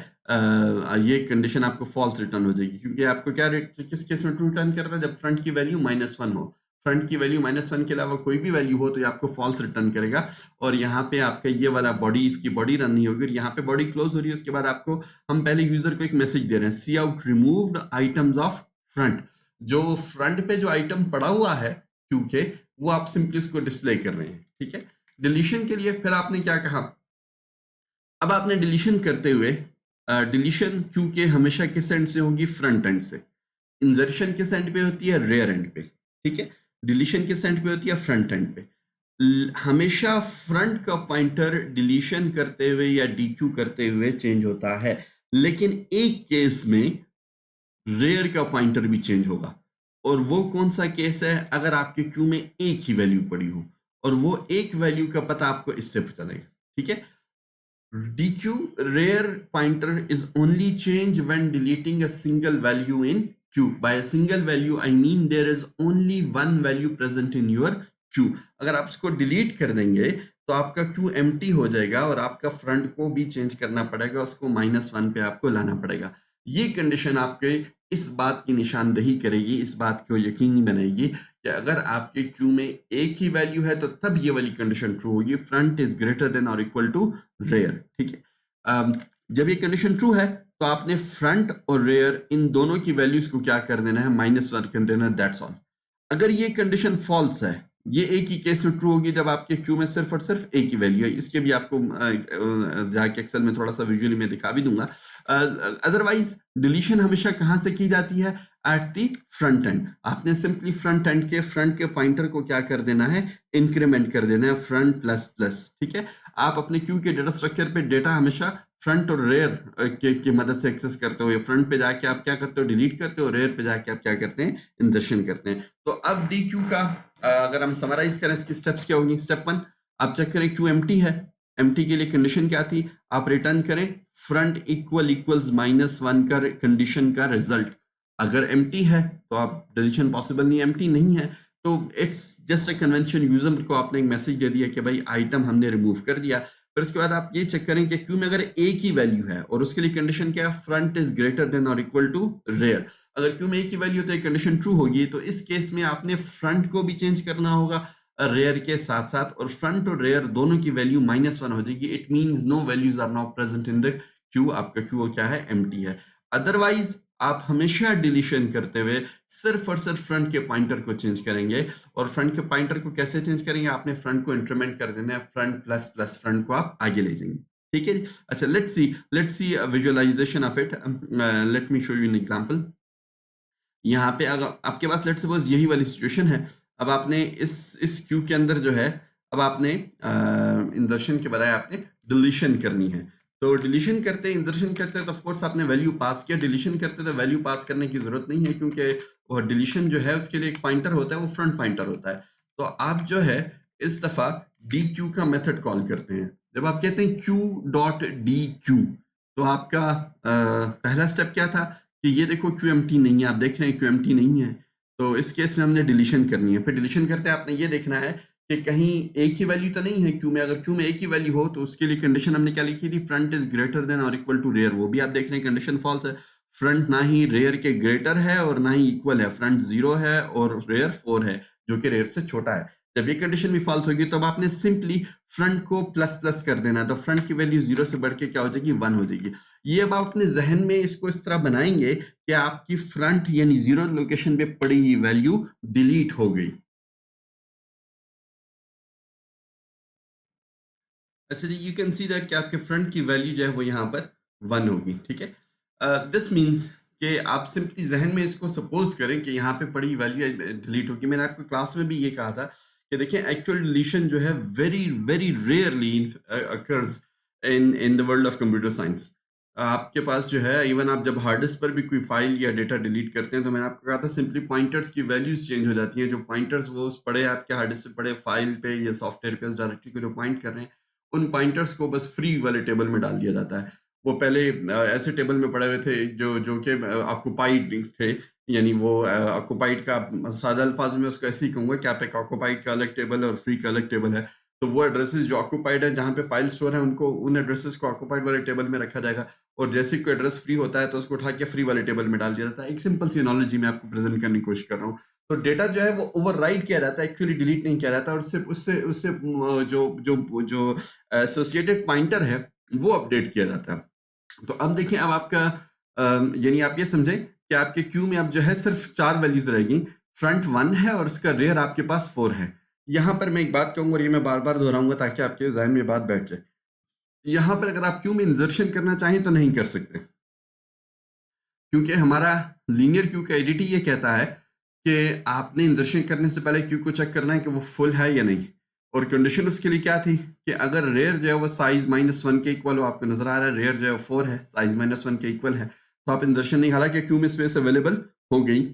ये कंडीशन आपको फॉल्स रिटर्न हो जाएगी, क्योंकि आपको क्या किस केस में ट्रू रिटर्न करता है, जब फ्रंट की वैल्यू -1 हो, फ्रंट की वैल्यू -1 के अलावा कोई भी वैल्यू हो तो ये आपको फॉल्स रिटर्न करेगा। और यहाँ पे आपका ये वाला बॉडी, इसकी बॉडी रन नहीं होगी और यहाँ पे बॉडी क्लोज हो रही है, उसके बाद आपको हम पहले यूजर को एक मैसेज दे रहे हैं, see out removed items of front, जो फ्रंट पे जो आइटम पड़ा हुआ है क्योंकि वो आप सिंपली उसको डिस्प्ले कर रहे हैं, ठीक है। डिलीशन के लिए फिर आपने क्या कहा, अब आपने डिलीशन करते हुए डिलीशन क्योंकि हमेशा किस एंड से होगी, फ्रंट एंड से, इंजर्शन किस एंड पे होती है? रेयर एंड पे, ठीक है। डिलीशन किस एंड पे होती है? फ्रंट एंड पे। हमेशा फ्रंट का पॉइंटर डिलीशन करते हुए या डीक्यू करते हुए चेंज होता है, लेकिन एक केस में रेयर का पॉइंटर भी चेंज होगा। और वो कौन सा केस है? अगर आपके क्यू में एक ही वैल्यू पड़ी हो, और वो एक वैल्यू का पता आपको इससे चलेगा, ठीक है। DQ rare pointer is only change when deleting a single value in queue. By a single value I mean there is only one value present in your queue. अगर आप इसको डिलीट कर देंगे तो आपका क्यू एम्प्टी हो जाएगा और आपका फ्रंट को भी चेंज करना पड़ेगा, उसको -1 पे आपको लाना पड़ेगा। ये कंडीशन आपके इस बात की निशानदेही करेगी, इस बात को यकीनी बनाएगी कि अगर आपके क्यू में एक ही वैल्यू है तो तब ये वाली कंडीशन ट्रू होगी, फ्रंट इज ग्रेटर देन और इक्वल टू रेयर, ठीक है। जब ये कंडीशन ट्रू है तो आपने फ्रंट और रेयर इन दोनों की वैल्यूज को क्या कर देना है? -1 कर देना, दैट्स ऑल। अगर ये कंडीशन फॉल्स है, ये एक ही केस में ट्रू होगी जब आपके क्यू में सिर्फ और सिर्फ एक ही वैल्यू है। इसके भी आपको जाके एक्सेल में थोड़ा सा विजुअली में दिखा भी दूंगा। अदरवाइज डिलीशन हमेशा कहां से की जाती है? At the front end. आपने सिंपली फ्रंट एंड के फ्रंट के पॉइंटर को क्या कर देना है? इंक्रीमेंट कर देना है, फ्रंट प्लस प्लस, ठीक है। आप अपने क्यू के डेटा स्ट्रक्चर पे डेटा हमेशा फ्रंट और रेयर की मदद से एक्सेस करते हो। फ्रंट पे जाके आप क्या करते हो? डिलीट करते हो। रेयर पे जाके आप क्या करते हैं? इंजर्शन करते हैं। तो अब डी क्यू का अगर हम समराइज करें, इसकी स्टेप्स क्या होंगी? स्टेप 1, आप चेक करें क्यू एम्प्टी है। एम्प्टी के लिए कंडीशन क्या थी? आप रिटर्न करें फ्रंट इक्वल्स -1 का कंडीशन का रिजल्ट। अगर एम्प्टी है तो आप डिलीशन पॉसिबल नहीं है, एम्प्टी नहीं है तो it's just a convention. User को आपने एक मैसेज दे दिया कि भाई आइटम हमने रिमूव कर दिया। फिर उसके बाद आप ये चेक करें कि क्यू में अगर एक ही वैल्यू है और उसके लिए कंडीशन क्या है? फ्रंट इज ग्रेटर देन और इक्वल टू रेयर। अगर क्यू में एक ही वैल्यू तो एक कंडीशन ट्रू होगी, तो इस केस में आपने फ्रंट को भी चेंज करना होगा रेयर के साथ साथ, और फ्रंट और रेयर दोनों की वैल्यू -1 हो जाएगी। It means no values are not present in the queue. आपका क्यू क्या है? एम्प्टी है। अदरवाइज आप हमेशा डिलीशन करते हुए सिर्फ और सिर्फ फ्रंट के पॉइंटर को चेंज करेंगे। और फ्रंट के पॉइंटर को कैसे चेंज करेंगे? आपने फ्रंट को इंक्रीमेंट कर देना है, फ्रंट प्लस प्लस फ्रंट को आप आगे ले जाएंगे, ठीक है। अच्छा, let's see visualization of it. Let me show you an example. यहाँ पे अगर आपके पास लेट्स सपोज यही वाली सिचुएशन है, अब आपने इस क्यू के अंदर जो है, अब आपने इंजर्शन के बजाय आपने डिलीशन करनी है। तो डिलीशन करते हैं, इंजर्शन करते हैं तो ऑफ कोर्स आपने वैल्यू पास किया। डिलीशन करते तो वैल्यू पास करने की जरूरत नहीं है, क्योंकि वो डिलीशन जो है उसके लिए एक पॉइंटर होता है, वो फ्रंट पॉइंटर होता है। तो आप जो है इस दफा डी क्यू का मेथड कॉल करते हैं। जब आप कहते हैं क्यू डॉट डी क्यू, तो आपका पहला स्टेप क्या था कि ये देखो क्यू एम्प्टी नहीं है। आप देख रहे हैं क्यू एम्प्टी नहीं है, तो इस केस में हमने डिलीशन करनी है। फिर डिलीशन करते हैं आपने ये देखना है कि कहीं एक ही वैल्यू तो नहीं है क्यू में। अगर क्यू में एक ही वैल्यू हो तो उसके लिए कंडीशन हमने क्या लिखी थी? फ्रंट इज ग्रेटर देन और इक्वल टू रेयर। वो भी आप देख रहे हैं कंडीशन फॉल्स है। फ्रंट ना ही रेयर के ग्रेटर है और ना ही इक्वल है। फ्रंट 0 है और रेयर 4 है, जो कि रेयर से छोटा है। जब ये कंडीशन भी फॉल्स होगी तब आपने सिंपली फ्रंट को प्लस प्लस कर देना है, तो फ्रंट की वैल्यू 0 से बढ़ के क्या हो जाएगी? 1 हो जाएगी। ये अब आप अपने जहन में इसको इस तरह बनाएंगे कि आपकी फ्रंट यानी 0 लोकेशन पे पड़ी हुई वैल्यू डिलीट हो गई। अच्छा जी, यू कैन सी दैट कि आपके फ्रंट की वैल्यू जो है वो यहाँ पर 1 होगी, ठीक है। दिस मीन्स कि आप सिंपली जहन में इसको सपोज करें कि यहाँ पे पड़ी वैल्यू डिलीट होगी। मैंने आपको क्लास में भी ये कहा था कि देखिए एक्चुअल डिलीशन जो है very very rarely occurs in the world of computer science. आपके पास जो है इवन आप जब हार्ड डिस्क पर भी कोई फाइल या डेटा डिलीट करते हैं, तो मैंने आपको कहा था सिंपली पॉइंटर्स की वैल्यूज चेंज हो जाती हैं। जो पॉइंटर्स वो उस पड़े आपके हार्ड डिस्क पे पड़े फाइल पे या सॉफ्टवेयर पे उस डायरेक्टरी को जो पॉइंट कर रहे हैं, उन पॉइंटर्स को बस फ्री वाले टेबल में डाल दिया जाता है। वो पहले ऐसे टेबल में पड़े हुए थे जो कि ऑक्युपाइड थे, यानी वो ऑक्युपाइड का सादा अल्फाज में उसको ऐसे ही कहूँगा कि आप एक ऑक्युपाइड का अलग टेबल है और फ्री का अलग टेबल है। तो वो एड्रेसेस जो ऑक्युपाइड है, जहाँ पे फाइल स्टोर है, उनको उन एड्रेसेस को ऑक्युपाइड वाले टेबल में रखा जाएगा, और जैसे ही कोई एड्रेस फ्री होता है तो उसको उठा के फ्री वाले टेबल में डाल दिया जाता है। एक सिंपल सी एनालॉजी मैं आपको प्रेजेंट करने की कोशिश कर रहा हूँ। तो डेटा जो है वो ओवरराइड किया जाता है, एक्चुअली डिलीट नहीं किया जाता, और उससे उससे उससे जो जो जो एसोसिएटेड पॉइंटर है वो अपडेट किया जाता है। तो अब देखिए, अब आपका यानी आप ये समझें कि आपके क्यू में अब जो है सिर्फ 4 वैल्यूज रहेगी। फ्रंट 1 है और उसका रेयर आपके पास 4 है। यहाँ पर मैं एक बात कहूंगा और ये मैं बार बार दोहराऊंगा ताकि आपके जहन में बात बैठ जाए। यहाँ पर अगर आप क्यू में इंजर्शन करना चाहें तो नहीं कर सकते, क्योंकि हमारा लीनियर क्यू का एडीटी ये कहता है कि आपने इंजर्शन करने से पहले क्यू को चेक करना है कि वो फुल है या नहीं, और कंडीशन उसके लिए क्या थी कि अगर रेयर जो है वो साइज -1 के इक्वल हो, आपको नजर आ रहा है रेयर जो है 4 है, साइज -1 के इक्वल है, तो आप इंजर्शन नहीं, हालांकि क्यू में स्पेस अवेलेबल हो गई,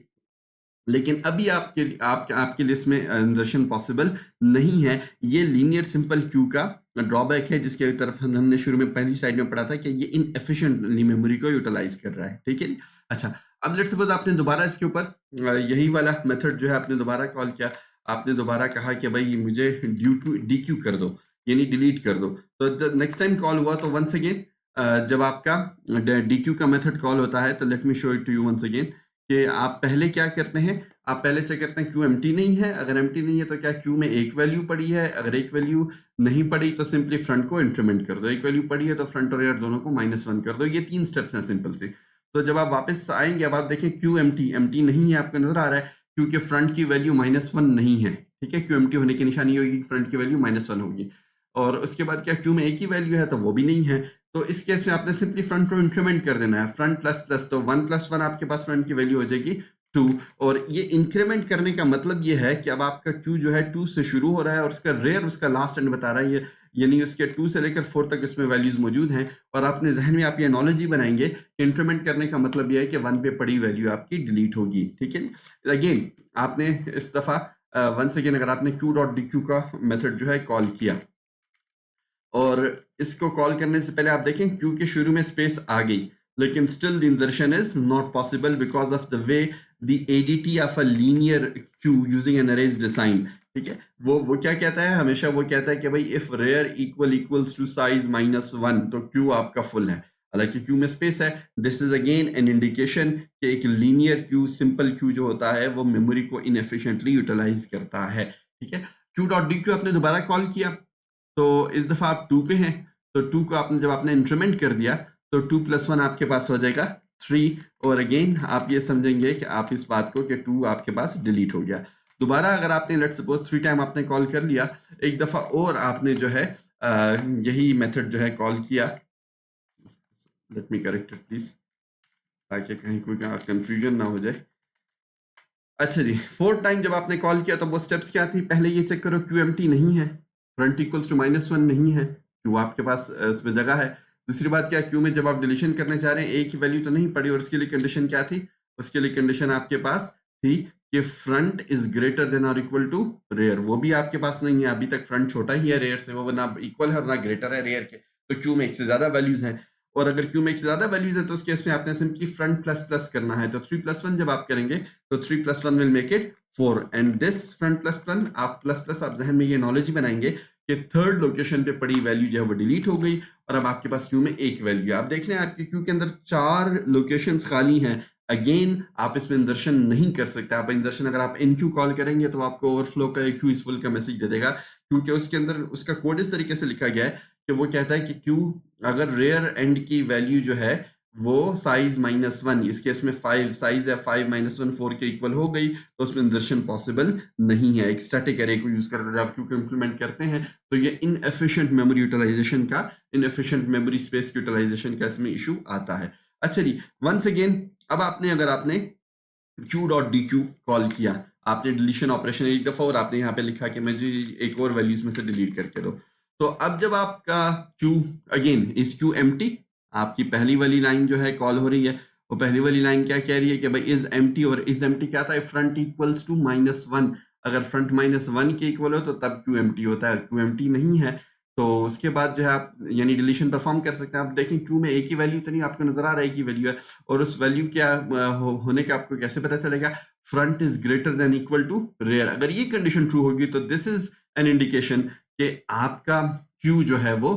लेकिन अभी आपके लिए इसमें इंजर्शन पॉसिबल नहीं है। ये लीनियर सिंपल क्यू का ड्रॉबैक है, जिसके तरफ हमने शुरू में पहली स्लाइड में पढ़ा था कि ये इनएफिशिएंटली मेमोरी को यूटिलाइज कर रहा है, ठीक है। अच्छा, अब लेट्स सपोज आपने दोबारा इसके ऊपर यही वाला मेथड जो है आपने दोबारा कॉल किया, आपने दोबारा कहा कि भाई मुझे डीक्यू कर दो, यानी डिलीट कर दो। तो नेक्स्ट टाइम कॉल हुआ तो वंस अगेन जब आपका डीक्यू का मेथड कॉल होता है, तो let me show it to you once again कि आप पहले क्या करते हैं, आप पहले चेक करते हैं क्यू एम्प्टी नहीं है, अगर एम्प्टी नहीं है तो क्या क्यू में एक वैल्यू पड़ी है, अगर एक वैल्यू नहीं पड़ी तो सिंपली फ्रंट को इंक्रीमेंट कर दो, एक वैल्यू पड़ी है तो फ्रंट और रेयर दोनों को -1 कर दो। ये 3 स्टेप्स हैं सिंपल से। तो जब आप वापस आएंगे, अब आप देखें क्यू एम्प्टी नहीं है, आपको नजर आ रहा है क्योंकि फ्रंट की वैल्यू -1 नहीं है, ठीक है। क्यू एम्प्टी होने की निशानी होगी, फ्रंट की वैल्यू -1 होगी, और उसके बाद क्या क्यू में एक ही वैल्यू है तो वो भी नहीं है। तो इस केस में आपने सिंपली फ्रंट को इंक्रीमेंट कर देना है, फ्रंट प्लस प्लस, तो 1 + 1 आपके पास फ्रंट की वैल्यू हो जाएगी 2। और ये इंक्रीमेंट करने का मतलब ये है कि अब आपका क्यू जो है 2 से शुरू हो रहा है और उसका रेयर उसका लास्ट एंड बता रहा है, ये यानी उसके 2 से लेकर 4 तक इसमें वैल्यूज मौजूद हैं, और अपने जहन में आप ये नॉलेज ही बनाएंगे कि इंक्रीमेंट करने का मतलब ये है कि 1 पे पड़ी वैल्यू आपकी डिलीट होगी, ठीक है। अगेन आपने इस दफा वंस अगेन अगर आपने q.dq का मेथड जो है कॉल किया, और इसको कॉल करने से पहले आप देखें क्यू के शुरू में स्पेस आ गई, लेकिन still the insertion is not possible because of the way the ADT of a linear queue using an arrayed sign, ठीक है। वो क्या कहता है, हमेशा वो कहता है कि भाई if rear equals to size -1 तो क्यू आपका फुल है, हालांकि क्यू में स्पेस है। This is again an indication कि एक लीनियर क्यू सिंपल क्यू जो होता है वो मेमोरी को इनएफिशिएंटली यूटिलाइज करता है, ठीक है। q.dq आपने दोबारा कॉल किया, तो इस दफा आप 2 पे हैं, तो 2 को आपने जब आपने इंक्रीमेंट कर दिया तो 2 + 1 आपके पास हो जाएगा 3, और अगेन आप ये समझेंगे कि आप इस बात को कि 2 आपके पास डिलीट हो गया। दोबारा अगर आपने लेट्स सपोज 3 टाइम आपने कॉल कर लिया, एक दफा और आपने जो है यही मेथड जो है कॉल किया, let me correct it please, ताकि कहीं कोई कंफ्यूजन ना हो जाए। अच्छा जी, 4th टाइम जब आपने कॉल किया तो वो स्टेप्स क्या थी, पहले ये चेक करो क्यू एम्प्टी नहीं है, फ्रंट इक्वल्स टू -1 नहीं है, क्यू आपके पास इसमें जगह है। दूसरी बात क्या, क्यू में जब आप डिलीशन करने चाह रहे हैं एक ही वैल्यू तो नहीं पड़ी, और उसके लिए कंडीशन क्या थी, उसके लिए कंडीशन आपके पास थी कि फ्रंट इज ग्रेटर देन और इक्वल टू रेयर, वो भी आपके पास नहीं है, अभी तक फ्रंट छोटा ही है रेयर से, वो ना इक्वल है और ना ग्रेटर है रेयर के, तो क्यू में एक से ज्यादा वैल्यूज हैं, और अगर क्यू में एक से ज्यादा वैल्यूज है तो उस केस में आपने सिंपली फ्रंट प्लस प्लस करना है, तो 3 + 1 जब आप करेंगे तो 3 + 1 will make it 4, and this front plus plus आप जहन में ये नॉलेज ही बनाएंगे कि थर्ड लोकेशन पे पड़ी वैल्यू जो है वो डिलीट हो गई, और अब आपके पास क्यू में एक वैल्यू है। आप देख रहे हैं आपके क्यू के अंदर 4 लोकेशंस खाली हैं। अगेन आप इसमें इंजर्शन नहीं कर सकते, आप इंजर्शन अगर आप इन क्यू कॉल करेंगे तो आपको ओवरफ्लो का क्यू इज फुल का मैसेज दे देगा, क्योंकि उसके अंदर उसका कोड इस तरीके से लिखा गया है कि वो कहता है कि क्यू अगर रेयर एंड की वैल्यू जो है वो साइज -1, इस केस में 5 साइज है, 5 - 1 4 के इक्वल हो गई, तो उसमें इंजर्शन पॉसिबल नहीं है। एक स्टैटिक एरे को यूज करके जब क्यू को इंप्लीमेंट करते हैं तो ये इनएफिशिएंट मेमोरी यूटिलाइजेशन का, इनएफिशिएंट मेमोरी स्पेस यूटिलाइजेशन का इसमें इशू आता है। अच्छा जी, वंस अगेन अब अगर आपने q.dq कॉल किया, आपने डिलीशन ऑपरेशन एक दफा, और आपने यहाँ पे लिखा कि मुझे एक और वैल्यूज में से डिलीट करके दो, तो अब जब आपका q again is q empty, आपकी पहली वाली लाइन जो है कॉल हो रही है, वो पहली वाली लाइन क्या कह रही है कि भाई इज एम्प्टी, और इज एम्प्टी क्या था, फ्रंट इक्वल्स टू -1, अगर फ्रंट -1 के इक्वल हो तो तब q एम्प्टी होता है, q एम्प्टी नहीं है तो उसके बाद जो है आप यानी डिलीशन परफॉर्म कर सकते हैं। आप देखें क्यू में एक ही वैल्यू तो नहीं, आपको नजर आ रहा है एक ही वैल्यू है, और उस वैल्यू क्या होने का आपको कैसे पता चलेगा, front is greater than equal to rear, अगर ये कंडीशन ट्रू होगी तो दिस इज एन इंडिकेशन कि आपका क्यू जो है वो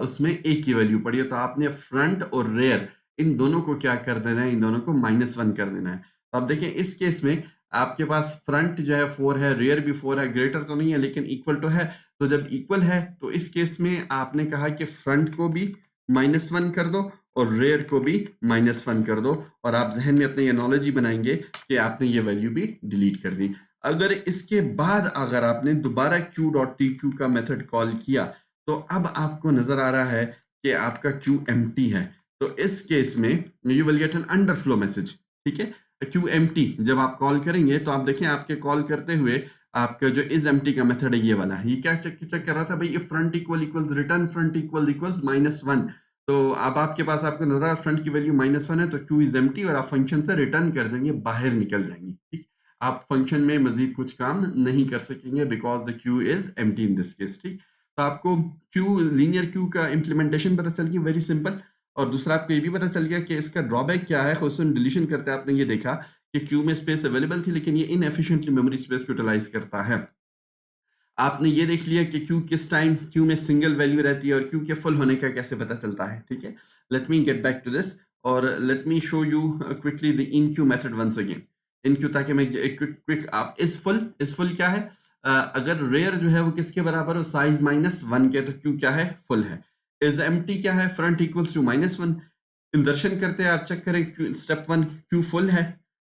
उसमें एक ही वैल्यू पड़ी है, तो आपने फ्रंट और रेयर इन दोनों को क्या कर देना है, इन दोनों को -1 कर देना है। तो आप देखें इस केस में आपके पास फ्रंट जो है 4 है, रेयर भी 4 है, ग्रेटर तो नहीं है लेकिन इक्वल तो है, तो जब इक्वल है तो इस केस में आपने कहा कि फ्रंट को भी -1 कर दो और रेयर को भी -1 कर दो, और आप जहन में अपने ये नॉलेज ही बनाएंगे कि आपने ये वैल्यू भी डिलीट कर दी। अगर इसके बाद अगर आपने दोबारा q.tq का मेथड कॉल किया तो अब आपको नजर आ रहा है कि आपका q एम्प्टी है, तो इस केस में you will get an underflow message ठीक है। क्यू एम्प्टी जब आप कॉल करेंगे तो आप देखें आपके कॉल करते हुए आपका जो इज एम्प्टी का मेथड है ये वाला, ये क्या चेक कर रहा था भाई, ये front equal equals return front equal equals -1। तो अब आपके पास आपको नजर आ रहा फ्रंट की वैल्यू -1 है, तो क्यू इज एम्प्टी और आप फंक्शन से रिटर्न कर देंगे, बाहर निकल जाएंगे। ठीक, आप फंक्शन में मजीद कुछ काम नहीं कर सकेंगे because the Q is empty in this case. ठीक, तो आपको क्यू लीनियर क्यू का इम्प्लीमेंटेशन पता चल गई, वेरी सिंपल। और दूसरा आपको ये भी पता चल गया कि इसका ड्रॉबैक क्या है। क्वेश्चन डिलीशन करते आपने ये देखा कि क्यू में स्पेस अवेलेबल थी लेकिन ये इनएफिशिएंटली मेमोरी स्पेस को यूटिलाइज करता है। आपने ये देख लिया कि क्यू किस टाइम क्यू में सिंगल वैल्यू रहती है और क्यू के फुल होने का कैसे पता चलता है। ठीक है, let me get back to this और let me show you quickly the enqueue method once again. Enqueue ताकि मैं क्विक आप इस फुल क्या है, अगर रेयर जो है वो किसके बराबर हो, साइज -1 के, तो क्यू क्या है, फुल है। इज एम्प्टी क्या है, फ्रंट इक्वल्स टू -1। इंदर्शन करते हैं आप, चेक करें क्यू स्टेप 1 क्यू फुल है,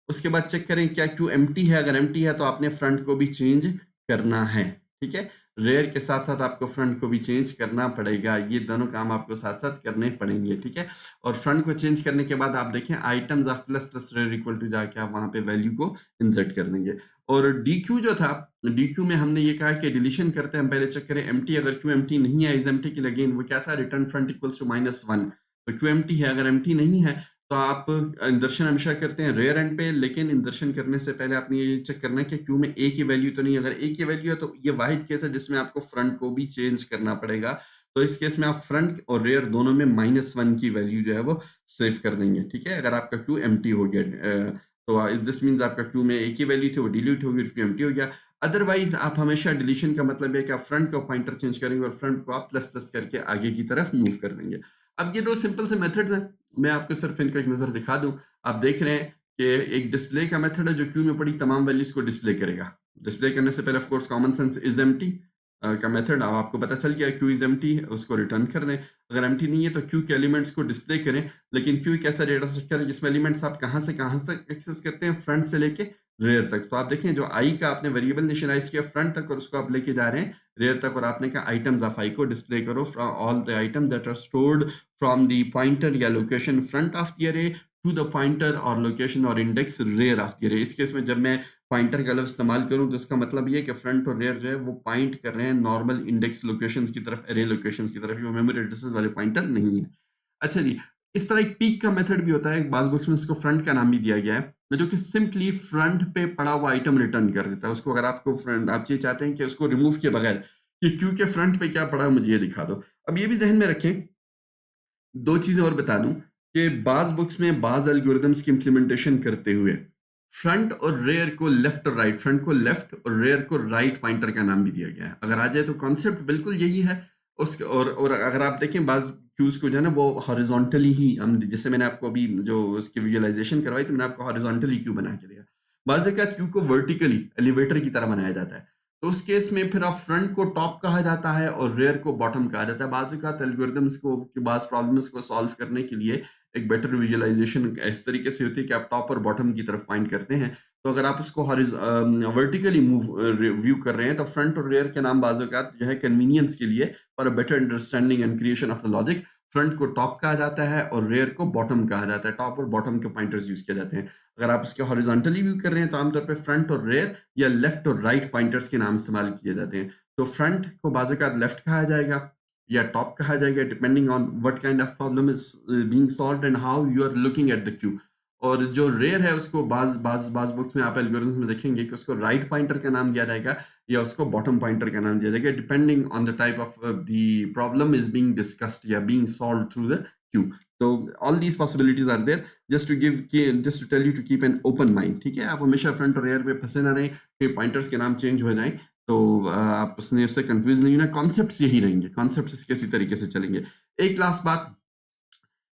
उसके बाद चेक करें क्या क्यू एम्प्टी है, अगर एम्प्टी है तो आपने फ्रंट को भी चेंज करना है। ठीक है, रेयर के साथ साथ आपको फ्रंट को भी चेंज करना पड़ेगा, ये दोनों काम आपको साथ साथ करने पड़ेंगे। ठीक है, और फ्रंट को चेंज करने के बाद आप देखें items of plus plus rear equal to जाके आप वहां पे वैल्यू को इंसर्ट कर देंगे। और डी क्यू जो था, डी क्यू में हमने ये कहा कि डिलीशन करते हैं, हम पहले चेक करें एम्प्टी, अगर क्यू एम्प्टी नहीं है इज एम्प्टी के लिए अगेन वो क्या था, रिटर्न फ्रंट इक्वल्स टू -1। तो क्यू एम्प्टी है, अगर एम्प्टी नहीं है तो आप इंदर्शन हमेशा करते हैं रेयर एंड पे, लेकिन इंदर्शन करने से पहले आपने ये चेक करना है कि क्यू में ए की वैल्यू तो नहीं, अगर ए की वैल्यू है तो ये वाहिद केस है जिसमें आपको फ्रंट को भी चेंज करना पड़ेगा। तो इस केस में आप फ्रंट और रेयर दोनों में -1 की वैल्यू जो है वो सेव कर देंगे। ठीक है, अगर आपका क्यू एम्प्टी हो गया तो दिस मीन्स आपका क्यू में ए की वैल्यू थी वो डिलीट होगी, क्यू एम्प्टी हो गया। अदरवाइज आप हमेशा डिलीशन का मतलब है कि आप फ्रंट का पॉइंटर चेंज करेंगे और फ्रंट को आप प्लस प्लस करके आगे की तरफ मूव कर देंगे। अब ये दो सिंपल से मेथड्स हैं, मैं आपको सिर्फ इनका एक नज़र दिखा दूं। आप देख रहे हैं कि एक डिस्प्ले का मेथड है जो क्यू में पड़ी तमाम वैल्यूज को डिस्प्ले करेगा। डिस्प्ले करने से पहले of course common sense is empty का मेथड, अब आपको पता चल गया क्यू इज एम्प्टी, उसको रिटर्न कर दें। अगर एम्प्टी नहीं है तो क्यू के एलिमेंट्स को डिस्प्ले करें, लेकिन क्यू एक ऐसा डेटा स्ट्रक्चर है जिसमें एलिमेंट्स आप कहाँ से एक्सेस करते हैं, फ्रंट से लेके रेयर तक। तो आप देखें जो आई का आपने वेरिएबल निशनाइज किया फ्रंट तक और उसको आप लेके जा रहे हैं रेयर तक, और आपने कहा आइटम्स ऑफ आई को डिस्प्ले करो from all the item that are stored from the pointer या location front of the array to the pointer or location or index rear of the array. इस केस में जब मैं पॉइंटर का लफ्ज इस्तेमाल करूं तो इसका मतलब ये है कि फ्रंट और रेयर जो है वो पॉइंट कर रहे हैं नॉर्मल इंडेक्स लोकेशंस की तरफ, एरे लोकेशंस की तरफ, वो मेमोरी एड्रेसेस वाले पॉइंटर नहीं है। अच्छा जी, इस तरह एक पीक का मेथड भी होता है, बाज बुक्स में इसको फ्रंट का नाम भी दिया गया है, जो कि सिंपली फ्रंट पे पड़ा हुआ आइटम रिटर्न कर देता है उसको। अगर आपको फ्रंट आप ये चाहते हैं कि उसको रिमूव किए बगैर कि क्यू के फ्रंट पे क्या पड़ा है मुझे ये दिखा दो। अब ये भी जहन में रखें, दो चीजें और बता दूं कि बाज बुक्स में बाज एल्गोरिदम्स की इंप्लीमेंटेशन करते हुए फ्रंट और रेयर को लेफ्ट और राइट, फ्रंट को लेफ्ट और रेयर को राइट पॉइंटर का नाम भी दिया गया है। अगर आ जाए तो कॉन्सेप्ट बिल्कुल यही है उसके। और अगर आप देखें बाज क्यूज को जो है ना वो हॉरिजॉन्टली ही, हम जैसे मैंने आपको अभी जो उसकी विजुअलाइजेशन करवाई तो मैंने आपको हॉरिजॉन्टली क्यू बना के दिया। बाज क्यू को वर्टिकली एलिवेटर की तरह बनाया जाता है, तो उस केस में फिर आप फ्रंट को टॉप कहा जाता है और रेयर को बॉटम कहा जाता है। बाज़ औक़ात एल्गोरिदम्स को बाज़ प्रॉब्लम्स को सॉल्व करने के लिए एक बेटर विजुअलाइजेशन इस तरीके से होती है कि आप टॉप और बॉटम की तरफ पॉइंट करते हैं। तो अगर आप उसको वर्टिकली व्यू कर रहे हैं तो फ्रंट और रेयर के नाम बाज़ औक़ात जो है कन्वीनियंस के लिए और a better understanding and creation of the logic front को टॉप कहा जाता है और रेयर को बॉटम कहा जाता है। टॉप और बॉटम के पॉइंटर्स यूज़ किए जाते हैं। अगर आप उसके हॉरिजॉन्टली व्यू कर रहे हैं तो आमतौर पे फ्रंट और रेयर या लेफ्ट और राइट पॉइंटर्स के नाम इस्तेमाल किए जाते हैं। तो फ्रंट को बाज़ औक़ात लेफ्ट कहा जाएगा या टॉप कहा जाएगा, depending on what kind of problem is being solved and how you are looking at the queue. और जो रेयर है उसको बाज़ बुक्स में आप एल्गोरिथम्स में देखेंगे कि उसको राइट पॉइंटर का नाम दिया जाएगा या उसको बॉटम पॉइंटर का नाम दिया जाएगा, depending on the type of the problem is being discussed या being solved through the queue. तो all these possibilities are there, just to tell you to keep an open mind. ठीक है, आप हमेशा फ्रंट और रेयर पे फंसे ना रहें कि पॉइंटर्स के नाम चेंज हो जाएं, तो आप उससे कंफ्यूज नहीं होना। कॉन्सेप्ट्स यही रहेंगे, कॉन्सेप्ट्स इसके इसी तरीके से चलेंगे। एक लास्ट बात,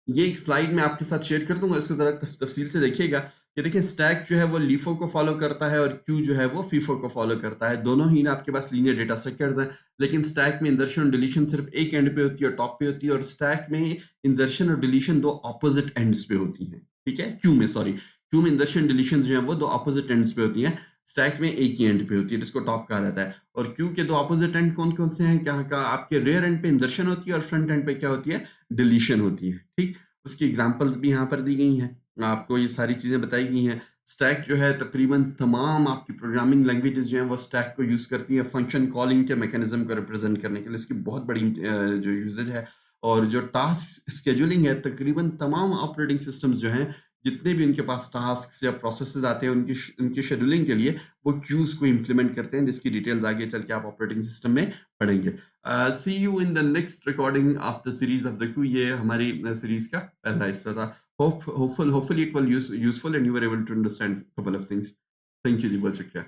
ये एक स्लाइड में आपके साथ शेयर कर दूंगा, इसको जरा तफसील से देखिएगा। ये देखिए स्टैक जो है वो लीफो को फॉलो करता है और क्यू जो है वो फीफो को फॉलो करता है। दोनों ही ना आपके पास लीनियर डेटा स्ट्रक्चर्स हैं, लेकिन स्टैक में इंसर्शन और डिलीशन सिर्फ एक एंड पे होती है और टॉप पे होती है, और स्टैक में इंसर्शन और डिलीशन दो ऑपोजिट एंड्स पे होती हैं। ठीक है, क्यू में इंसर्शन डिलीशन जो है वो दो ऑपोजिट एंड्स पे होती हैं, स्टैक में एक ही एंड पे होती है जिसको टॉप कहा जाता है। और क्यू के दो ऑपोजिट एंड कौन कौन से हैं, क्या आपके रेयर एंड पे इंसर्शन होती है और फ्रंट एंड पे क्या होती है, डिलीशन होती है। ठीक, उसकी एग्जांपल्स भी यहाँ पर दी गई हैं। आपको ये सारी चीज़ें बताई गई हैं। स्टैक जो है तकरीबन तमाम आपकी प्रोग्रामिंग लैंग्वेजेज़ जो हैं वो स्टैक को यूज़ करती हैं फंक्शन कॉलिंग के मैकेनिज़्म को रिप्रेज़ेंट करने के लिए। इसकी बहुत बड़ी जो यूसेज है और जो टास्क शेड्यूलिंग है तकरीबन तमाम ऑपरेटिंग सिस्टम्स जो हैं, जितने भी उनके पास टास्क्स या प्रोसेसेस आते हैं उनकी शेड्यूलिंग के लिए वो क्यूज़ को इम्प्लीमेंट करते हैं जिसकी डिटेल्स आगे चल के आप ऑपरेटिंग सिस्टम में पढ़ेंगे। See you in the next recording of the series of the queue. ये हमारी सीरीज़ का पहला हिस्सा था। Hopefully it will useful and you were able to understand a couple of things. Thank you जी, बहुत शुक्रिया।